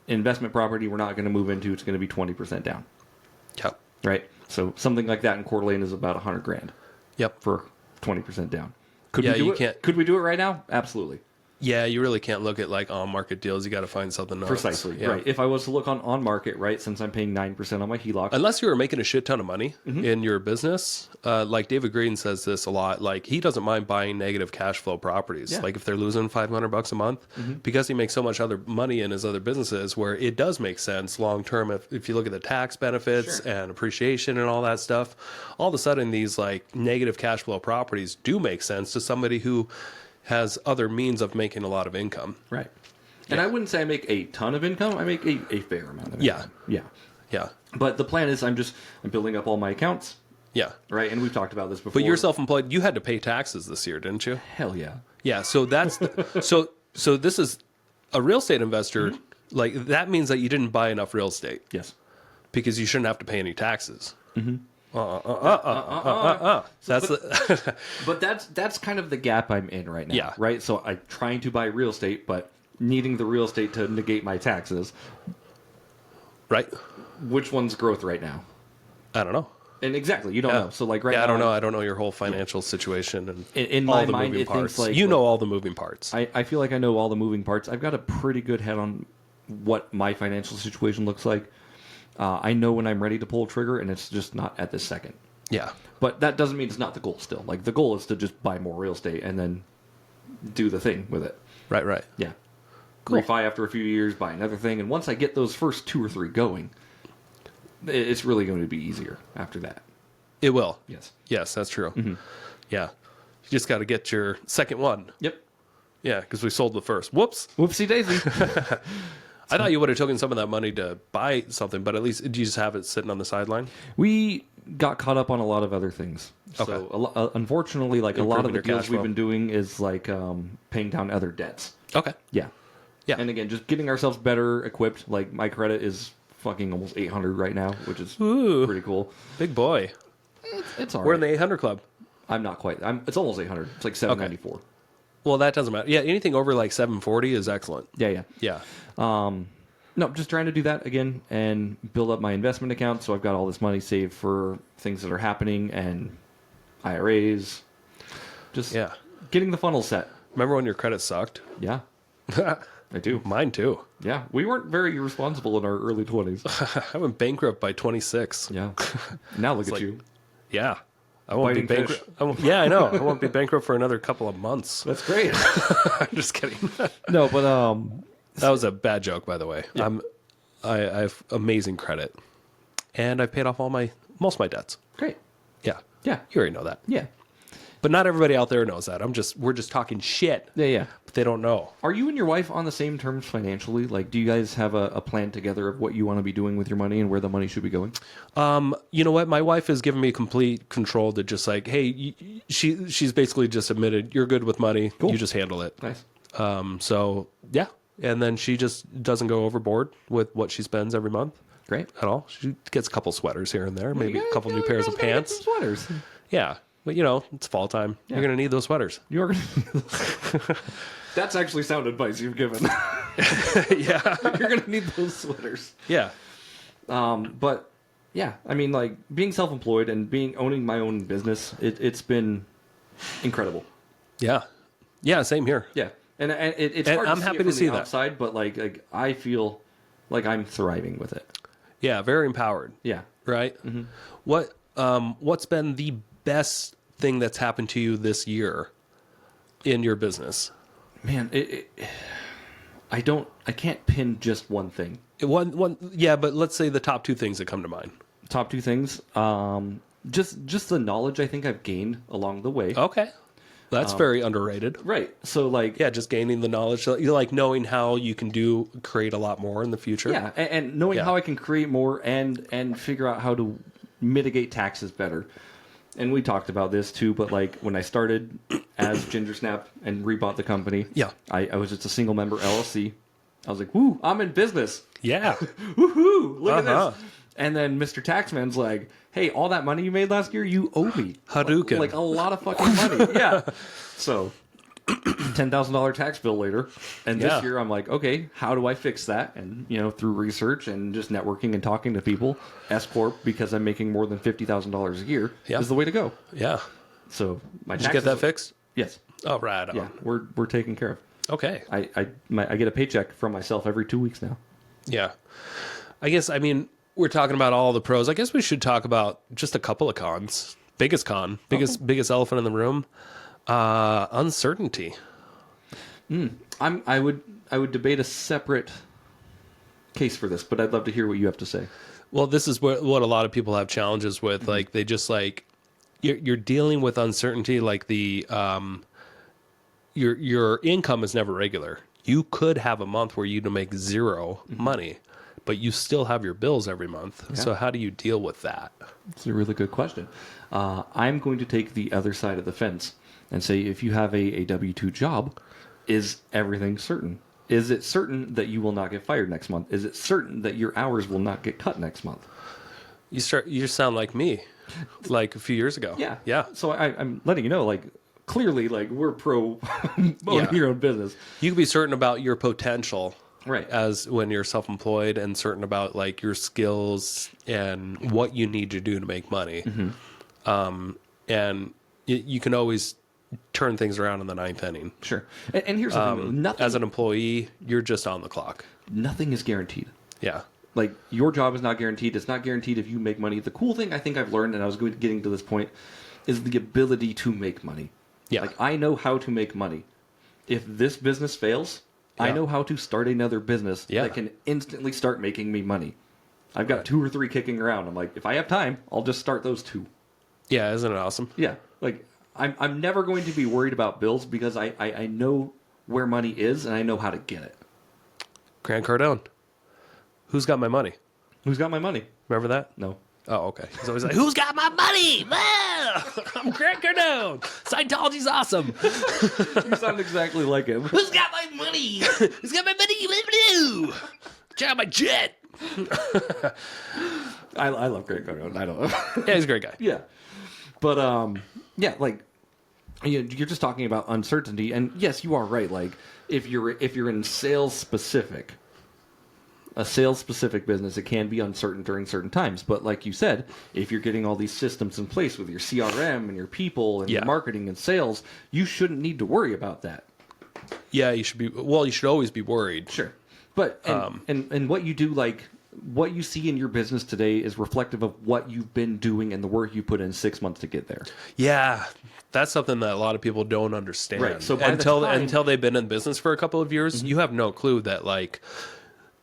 investment property we're not going to move into. It's going to be 20% down. Yeah. Right. So something like that in Coeur d'Alene is about $100,000. Yep. For 20% down. Could we do it right now? Absolutely. Yeah, you really can't look at like on market deals. You got to find something else. Precisely. Yeah. Right. If I was to look on market, right, since I'm paying 9% on my HELOC. Unless you were making a shit ton of money in your business, like David Green says this a lot. Like he doesn't mind buying negative cash flow properties. Yeah. Like if they're losing $500 a month, because he makes so much other money in his other businesses, where it does make sense long term. If you look at the tax benefits and appreciation and all that stuff, all of a sudden these like negative cash flow properties do make sense to somebody who has other means of making a lot of income. Right. And I wouldn't say I make a ton of income. I make a fair amount of income. Yeah. Yeah. But the plan is I'm building up all my accounts, Yeah. right? And we've talked about this before. But you're self-employed. You had to pay taxes this year, didn't you? Hell yeah. Yeah. So that's so this is a real estate investor. Like that means that you didn't buy enough real estate Yes. because you shouldn't have to pay any taxes. That's But that's kind of the gap I'm in right now. Yeah. Right. So I'm trying to buy real estate, but needing the real estate to negate my taxes. right. Which one's growth right now? I don't know. And exactly, you don't know. So like right Yeah, now, I don't know. I don't know your whole financial situation and In all my the mind, moving it thinks parts. like- You know all the moving parts. I feel like I know all the moving parts. I've got a pretty good head on what my financial situation looks like. I know when I'm ready to pull a trigger, and it's just not at this second. Yeah. But that doesn't mean it's not the goal still. Like, the goal is to just buy more real estate and then do the thing with it. Right. Right. Yeah. Cool. Refi after a few years, buy another thing. And once I get those first 2 or 3 going, it's really going to be easier after that. It will. Yes. Yes, that's true. Yeah. You just got to get your second one. Yep. Yeah, because we sold the first. Whoops. Whoopsie daisy. I thought you would have taken some of that money to buy something, but at least do you just have it sitting on the sideline? We got caught up on a lot of other things. Okay. So unfortunately, like a lot of Improving the your deals cash we've flow. been doing is like paying down other debts. Okay. Yeah. Yeah. And again, just getting ourselves better equipped. Like my credit is fucking almost 800 right now, which is Ooh. pretty cool. Big boy. It's all We're in right. the 800 club. I'm not quite. It's almost 800. It's like 794. Well, that doesn't matter. Yeah, anything over like 740 is excellent. Yeah. Yeah. No, just trying to do that again and build up my investment account so I've got all this money saved for things that are happening and IRAs. Just Yeah. getting the funnel set. Remember when your credit sucked? Yeah, I do. Mine too. Yeah, we weren't very irresponsible in our early 20s. I went bankrupt by 26. Yeah. Now look at like- you. Yeah. I won't be Biting bankrupt. Yeah, I know. I won't be bankrupt for another couple of months. That's great. I'm just kidding. No, but That was a bad joke, by the way. Yeah. I have amazing credit, and I've paid off most of my debts. great. Yeah, Yeah. you already know that. Yeah. But not everybody out there knows that. We're just talking shit, Yeah. but they don't know. Are you and your wife on the same terms financially? Like, do you guys have a plan together of what you want to be doing with your money and where the money should be going? You know what? My wife has given me complete control to just like, hey, she's basically just admitted you're good with money. Cool. You just handle it. Nice. So yeah, and then she just doesn't go overboard with what she spends every month Great. at all. She gets a couple sweaters here and there, maybe You a couple new guys pairs of gotta get pants. some sweaters. Yeah, but it's fall time. Yeah. You're gonna need those sweaters. You're gonna. That's actually sound advice you've given. Yeah, You're gonna need those sweaters. yeah, But yeah, I mean, like being self-employed and owning my own business, it's been incredible. yeah, yeah. Same here. Yeah, and it's And hard I'm to happy see it to from see the that. outside, but like I feel like I'm thriving with it. Yeah, very empowered. Yeah. Right. Mm-hmm. What's been the best thing that's happened to you this year in your business? Man, I can't pin just one thing. Yeah, but let's say the top 2 things that come to mind. Top 2 things. Just the knowledge I think I've gained along the way. Okay, that's very underrated. Right. So like Yeah, just gaining the knowledge, you like knowing how you can create a lot more in the future. yeah, and knowing Yeah. how I can create more and figure out how to mitigate taxes better. And we talked about this too, but like when I started as Ginger Snap and rebought the company, Yeah. I was just a single member LLC. I was like, woo, I'm in business. Yeah. Woohoo! Look Uh-huh. at this. And then Mr. Taxman's like, hey, all that money you made last year, you owe me. Hadouken. Like a lot of fucking money. Yeah. So $10,000 tax bill later. And this Yeah. year I'm like, okay, how do I fix that? And, through research and just networking and talking to people, S Corp, because I'm making more than $50,000 a year, Yeah. is the way to go. Yeah. So my Did you get that taxes- fixed? Yes. Oh, right on. Yeah. We're taken care of. Okay. I get a paycheck from myself every 2 weeks now. Yeah. We're talking about all the pros. I guess we should talk about just a couple of cons. Biggest biggest elephant in the room. Uncertainty. I would debate a separate case for this, but I'd love to hear what you have to say. Well, this is what a lot of people have challenges with. Like they just like you're dealing with uncertainty. Like your income is never regular. You could have a month where you make zero money, but you still have your bills every month. Yeah. So how do you deal with that? It's a really good question. I'm going to take the other side of the fence and say, if you have a W-2 job, is everything certain? Is it certain that you will not get fired next month? Is it certain that your hours will not get cut next month? You sound like me, like a few years ago. Yeah. So I'm letting you know, like, clearly, like, we're pro owning your own business. You can be certain about your potential, right? As when you're self-employed, and certain about like your skills and what you need to do to make money. And you can always turn things around in the ninth inning. Sure. And here's the thing: nothing, as an employee, you're just on the clock. Nothing is guaranteed. Yeah. Like, your job is not guaranteed. It's not guaranteed if you make money. The cool thing I think I've learned, and I was getting to this point, is the ability to make money. Yeah. Like, I know how to make money. If this business fails, I know how to start another business that can instantly start making me money. I've got 2 or 3 kicking around. I'm like, if I have time, I'll just start those 2. Yeah, isn't it awesome? Yeah. Like, I'm never going to be worried about bills because I know where money is and I know how to get it. Grant Cardone. Who's got my money? Who's got my money? Remember that? No. Oh, okay. He's always like, who's got my money? I'm Grant Cardone. Scientology's awesome. You sound exactly like him. Who's got my money? Who's got my money? Check out my jet. I love Grant Cardone. I don't know. Yeah, he's a great guy. Yeah. But, yeah, like, you're just talking about uncertainty. And yes, you are right. Like, if you're in a sales-specific business, it can be uncertain during certain times. But like you said, if you're getting all these systems in place with your CRM and your people and your marketing and sales, you shouldn't need to worry about that. Yeah, you should always be worried. Sure. But, and what you do, like, what you see in your business today is reflective of what you've been doing and the work you put in 6 months to get there. Yeah, that's something that a lot of people don't understand. Right. So until they've been in business for a couple of years, you have no clue that, like,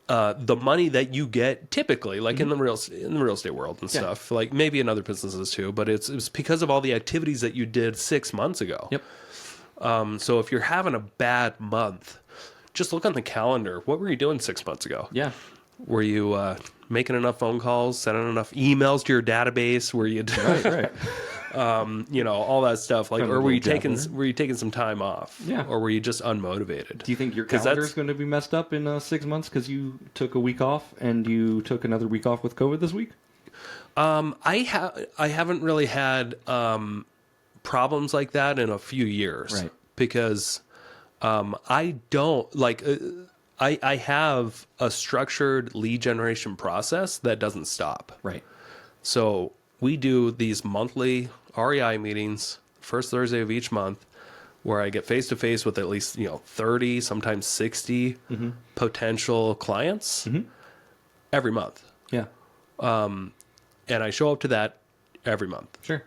the money that you get typically, like in the real estate world and stuff, like maybe in other businesses too, but it's because of all the activities that you did 6 months ago. Yep. So if you're having a bad month, just look on the calendar. What were you doing 6 months ago? Yeah. Were you making enough phone calls, sending enough emails to your database? Were you right. All that stuff? Like, or were you taking some time off? Yeah. Or were you just unmotivated? Do you think your calendar is going to be messed up in 6 months because you took a week off and you took another week off with COVID this week? I haven't really had problems like that in a few years, right? Because I don't like. I have a structured lead generation process that doesn't stop. Right. So we do these monthly REI meetings, first Thursday of each month, where I get face to face with at least 30, sometimes 60 potential clients every month. Yeah. And I show up to that every month. Sure.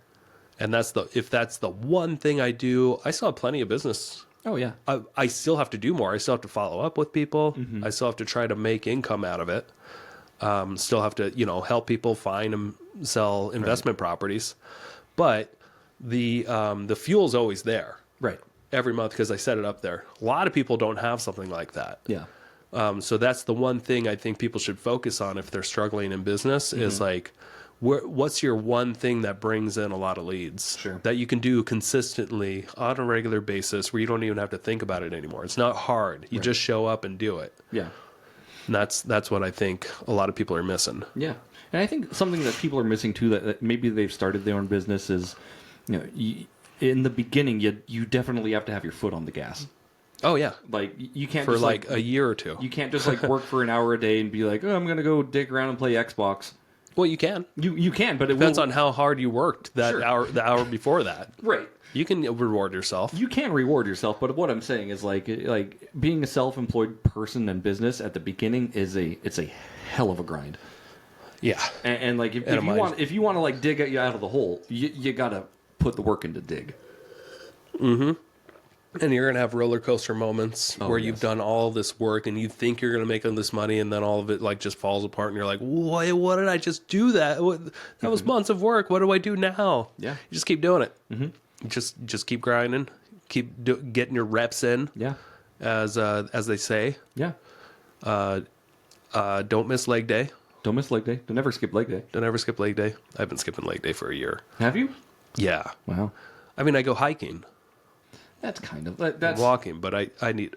And if that's the one thing I do, I still have plenty of business. Oh, yeah. I still have to do more. I still have to follow up with people. I still have to try to make income out of it. Still have to, help people find and sell investment properties. But the fuel's always there. Right. Every month because I set it up there. A lot of people don't have something like that. Yeah. So that's the one thing I think people should focus on if they're struggling in business is like, what's your one thing that brings in a lot of leads that you can do consistently on a regular basis where you don't even have to think about it anymore? It's not hard. You just show up and do it. Yeah. And that's what I think a lot of people are missing. Yeah. And I think something that people are missing too, that maybe they've started their own business is, in the beginning, you definitely have to have your foot on the gas. Oh, yeah. Like, you can't for just like a year or two. You can't just like work for an hour a day and be like, oh, I'm going to go dig around and play Xbox. Well, you can. You can, but it depends on how hard you worked the hour before that. Right. You can reward yourself. You can reward yourself, but what I'm saying is like being a self-employed person in business at the beginning it's a hell of a grind. Yeah. And like if you want to like dig you out of the hole, you got to put the work in to dig. Mhm. And you're going to have roller coaster moments where you've done all this work and you think you're going to make all this money and then all of it like just falls apart and you're like, what did I just do that? That was months of work. What do I do now? Yeah. You just keep doing it. Mm-hmm. Just keep grinding. Keep getting your reps in. Yeah. As they say. Yeah. Don't miss leg day. Don't miss leg day. Don't ever skip leg day. Don't ever skip leg day. I've been skipping leg day for a year. Have you? Yeah. Wow. I mean, I go hiking. That's kind of that's walking, but I need.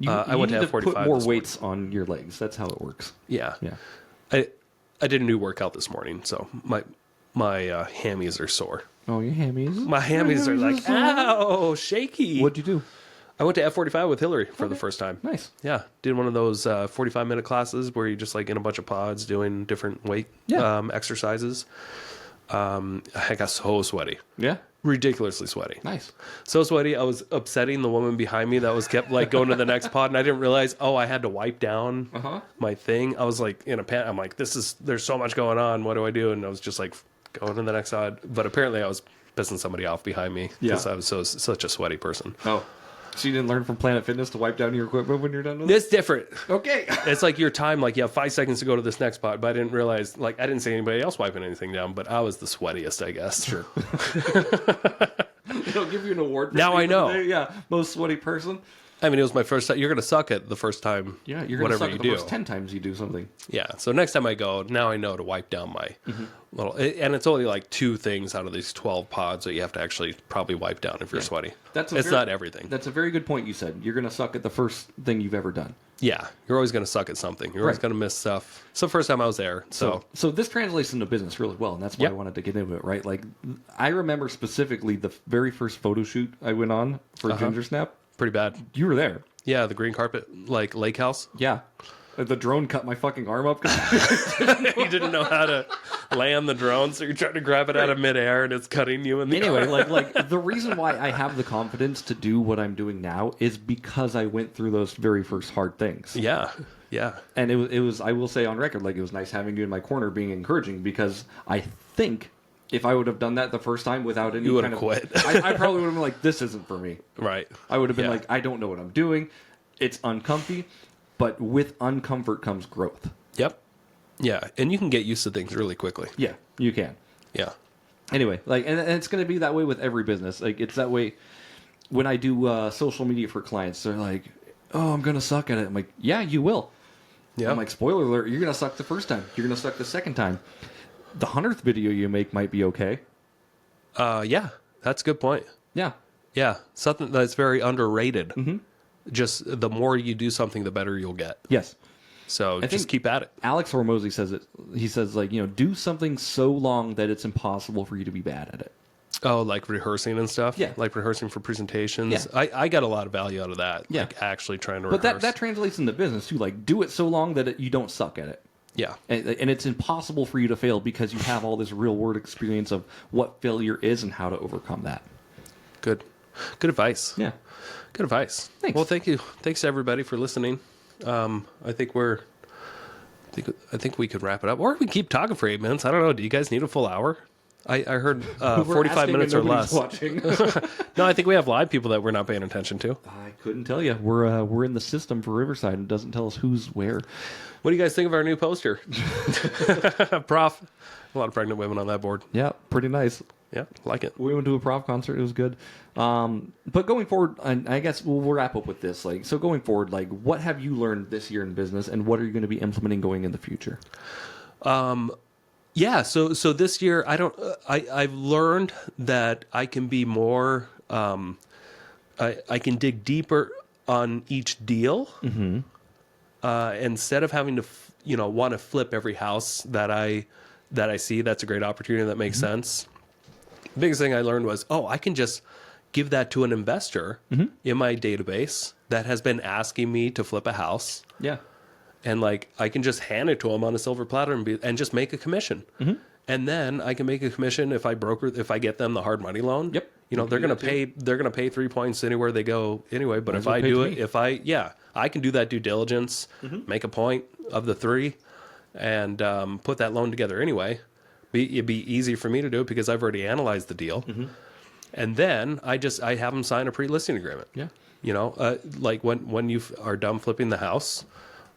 I you went need to F45. put more weights on your legs. That's how it works. Yeah. Yeah. I did a new workout this morning, so my hammies are sore. Oh, your hammies. My hammies are like, ow, shaky. What'd you do? I went to F45 with Hillary for the first time. Nice. Yeah, did one of those 45-minute classes where you're just like in a bunch of pods doing different weight exercises. I got so sweaty. Yeah. Ridiculously sweaty. Nice. So sweaty, I was upsetting the woman behind me that was kept like going to the next pod, and I didn't realize, I had to wipe down my thing. I was like in a panic. I'm like, there's so much going on. What do I do? And I was just like going to the next pod. But apparently I was pissing somebody off behind me because I was such a sweaty person. Oh. So you didn't learn from Planet Fitness to wipe down your equipment when you're done with it? It's different. Okay. It's like your time, like you have 5 seconds to go to this next spot, but I didn't realize, like I didn't see anybody else wiping anything down, but I was the sweatiest, I guess. Sure. They'll give you an award for now I know. Yeah, most sweaty person. I mean, it was my first time. You're going to suck at the first time. Yeah, you're going to suck you at do. the first 10 times you do something. Yeah, so next time I go, now I know to wipe down my little... And it's only like 2 things out of these 12 pods that you have to actually probably wipe down if you're sweaty. It's not everything. That's a very good point you said. You're going to suck at the first thing you've ever done. Yeah, you're always going to suck at something. You're always going to miss stuff. It's the first time I was there, so this translates into business really well, and that's why I wanted to get into it, right? Like, I remember specifically the very first photo shoot I went on for Ginger Snap. Pretty bad. You were there. Yeah, the green carpet, like lake house. Yeah. The drone cut my fucking arm up. You didn't know how to land the drone, so you're trying to grab it out of midair, and it's cutting you in the Anyway, arm. like the reason why I have the confidence to do what I'm doing now is because I went through those very first hard things. Yeah. And it was I will say on record, like, it was nice having you in my corner being encouraging, because I think if I would have done that the first time without any you kind of... quit. I probably would have been like, this isn't for me. Right. I would have been like, I don't know what I'm doing. It's uncomfy. But with uncomfort comes growth. Yep. Yeah, and you can get used to things really quickly. Yeah, you can. Yeah. Anyway, like, and it's going to be that way with every business. Like, it's that way when I do social media for clients. They're like, oh, I'm going to suck at it. I'm like, yeah, you will. Yeah. I'm like, spoiler alert, you're going to suck the first time. You're going to suck the second time. The 100th video you make might be okay. Yeah, that's a good point. Yeah. Yeah, something that's very underrated. Just the more you do something, the better you'll get. Yes. So just keep at it. Alex Hormozy says it. He says, like, do something so long that it's impossible for you to be bad at it. Oh, like rehearsing and stuff? Yeah. Like rehearsing for presentations? Yeah. I got a lot of value out of that. Yeah. Like actually trying to rehearse. But that translates into business, too. Like, do it so long that you don't suck at it. Yeah. And it's impossible for you to fail because you have all this real-world experience of what failure is and how to overcome that. Good advice. Yeah. Good advice. Thanks. Well, thank you. Thanks to everybody for listening. I think we could wrap it up, or we keep talking for 8 minutes. I don't know. Do you guys need a full hour? I heard 45 minutes or less. Watching. No, I think we have live people that we're not paying attention to. I couldn't tell you. We're in the system for Riverside, and it doesn't tell us who's where. What do you guys think of our new poster? Prof. A lot of pregnant women on that board. Yeah, pretty nice. Yeah, like it. We went to a Prof concert. It was good. But going forward, and I guess we'll wrap up with this. Like, so going forward, like, what have you learned this year in business, and what are you going to be implementing going in the future? Yeah. So this year, I've learned that I can be more. I can dig deeper on each deal. Instead of having to, want to flip every house that I see. That's a great opportunity. That makes sense. The biggest thing I learned was, I can just give that to an investor in my database that has been asking me to flip a house. Yeah. And like, I can just hand it to them on a silver platter and just make a commission. And then I can make a commission if I get them the hard money loan. Yep. They're going to pay 3 points anywhere they go anyway. But if I do it, I can do that due diligence, make a point of the 3 and put that loan together anyway. It'd be easy for me to do it because I've already analyzed the deal. And then I have them sign a pre-listing agreement. Yeah. Like when you are done flipping the house,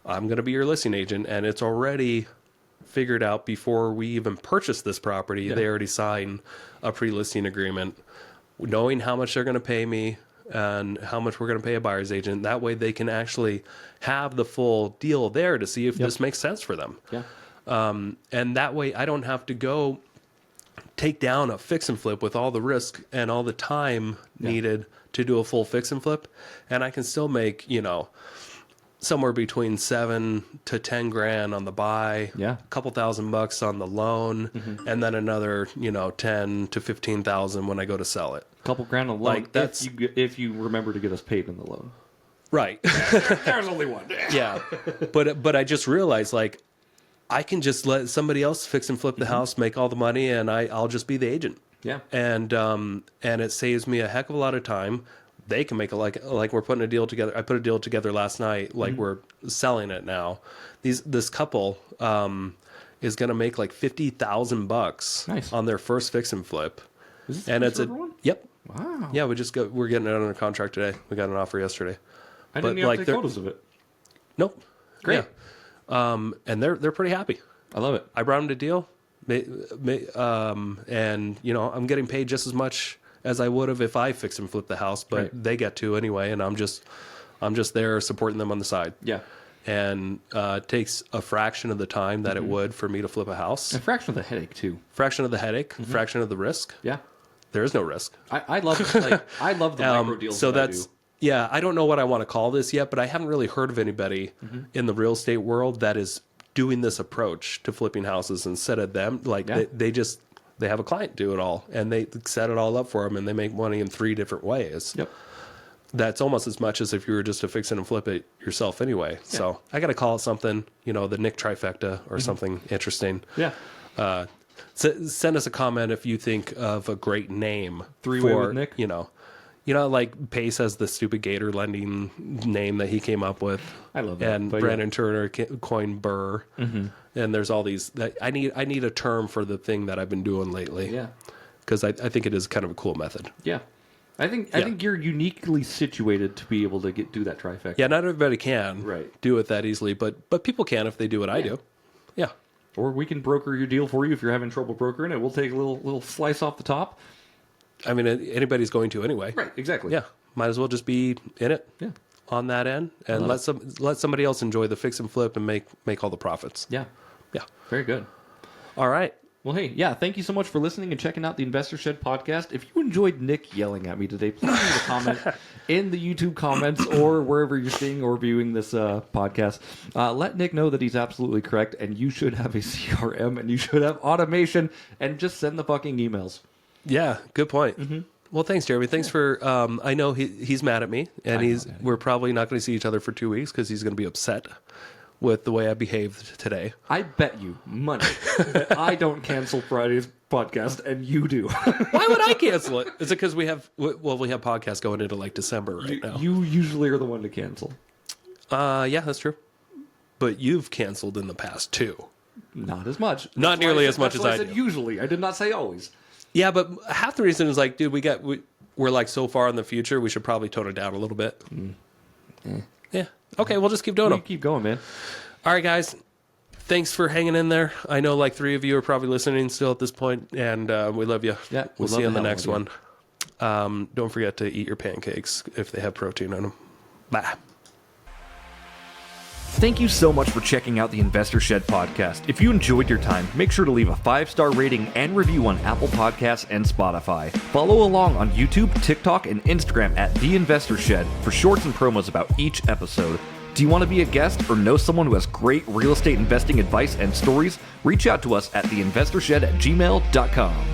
I'm going to be your listing agent, and it's already figured out before we even purchase this property. Yeah. They already sign a pre-listing agreement, knowing how much they're going to pay me, and how much we're going to pay a buyer's agent. That way they can actually have the full deal there to see if this makes sense for them. Yeah. And that way I don't have to go take down a fix and flip with all the risk and all the time needed to do a full fix and flip. And I can still make, somewhere between $7,000 to $10,000 on the buy, Yeah. a couple $1,000 on the loan, and then another, $10,000 to $15,000 when I go to sell it. A couple grand on the loan, if you remember to get us paid in the loan. Right. There's only one. Yeah. But I just realized, like, I can just let somebody else fix and flip the house, make all the money, and I'll just be the agent. Yeah. And it saves me a heck of a lot of time. They can make it like we're putting a deal together. I put a deal together last night, like we're selling it now. This couple is going to make like $50,000 on their first fix and flip. Is this and it's one? Yep. Wow. Yeah, we're getting it under contract today. We got an offer yesterday. I didn't even take photos of it. Nope. Great. Yeah. And they're pretty happy. I love it. I brought them to deal, and I'm getting paid just as much as I would have if I fix and flip the house, but they get to anyway, and I'm just there supporting them on the side. Yeah. And it takes a fraction of the time that it would for me to flip a house. A fraction of the headache too. Fraction of the headache, fraction of the risk. Yeah. There is no risk. I love the micro deals. So that that's I do. Yeah. I don't know what I want to call this yet, but I haven't really heard of anybody in the real estate world that is doing this approach to flipping houses instead of them. Like they have a client do it all, and they set it all up for them, and they make money in 3 different ways. Yep. That's almost as much as if you were just to fix it and flip it yourself anyway. Yeah. So I got to call it something, the Nick trifecta or something interesting. Yeah. Send us a comment if you think of a great name. 3-way with Nick? Like Pace has the stupid Gator lending name that he came up with. I love that. And Brandon Turner coined Burr. And there's all these. I need a term for the thing that I've been doing lately. Yeah. Because I think it is kind of a cool method. Yeah. I think you're uniquely situated to be able to do that trifecta. Yeah, not everybody can do it that easily, but people can if they do what I do. Yeah. Or we can broker your deal for you if you're having trouble brokering it. We'll take a little slice off the top. I mean, anybody's going to anyway. Right, exactly. Yeah. Might as well just be in it on that end and let somebody else enjoy the fix and flip and make all the profits. Yeah. Yeah. Very good. All right. Well, hey, yeah, thank you so much for listening and checking out the Investor Shed podcast. If you enjoyed Nick yelling at me today, please leave a comment in the YouTube comments or wherever you're seeing or viewing this podcast. Let Nick know that he's absolutely correct, and you should have a CRM, and you should have automation, and just send the fucking emails. Yeah, good point. Well, thanks, Jeremy. Thanks for. I know he's mad at me, and we're probably not going to see each other for 2 weeks because he's going to be upset with the way I behaved today. I bet you money that I don't cancel Friday's podcast, and you do. Why would I cancel it? Is it because we have podcasts going into like December now? You usually are the one to cancel. Yeah, that's true. But you've canceled in the past too. Not as much. Not nearly as much as I said do. Usually, I did not say always. Yeah, but half the reason is like, dude, we're like so far in the future, we should probably tone it down a little bit. Yeah. Okay, we'll just keep doing them. Keep going, man. All right, guys. Thanks for hanging in there. I know like 3 of you are probably listening still at this point, and we love you. Yeah, we'll see you on the next one. Don't forget to eat your pancakes if they have protein in them. Bye. Thank you so much for checking out the Investor Shed podcast. If you enjoyed your time, make sure to leave a 5-star rating and review on Apple Podcasts and Spotify. Follow along on YouTube, TikTok, and Instagram at The Investor Shed for shorts and promos about each episode. Do you want to be a guest or know someone who has great real estate investing advice and stories? Reach out to us at theinvestorshed@gmail.com.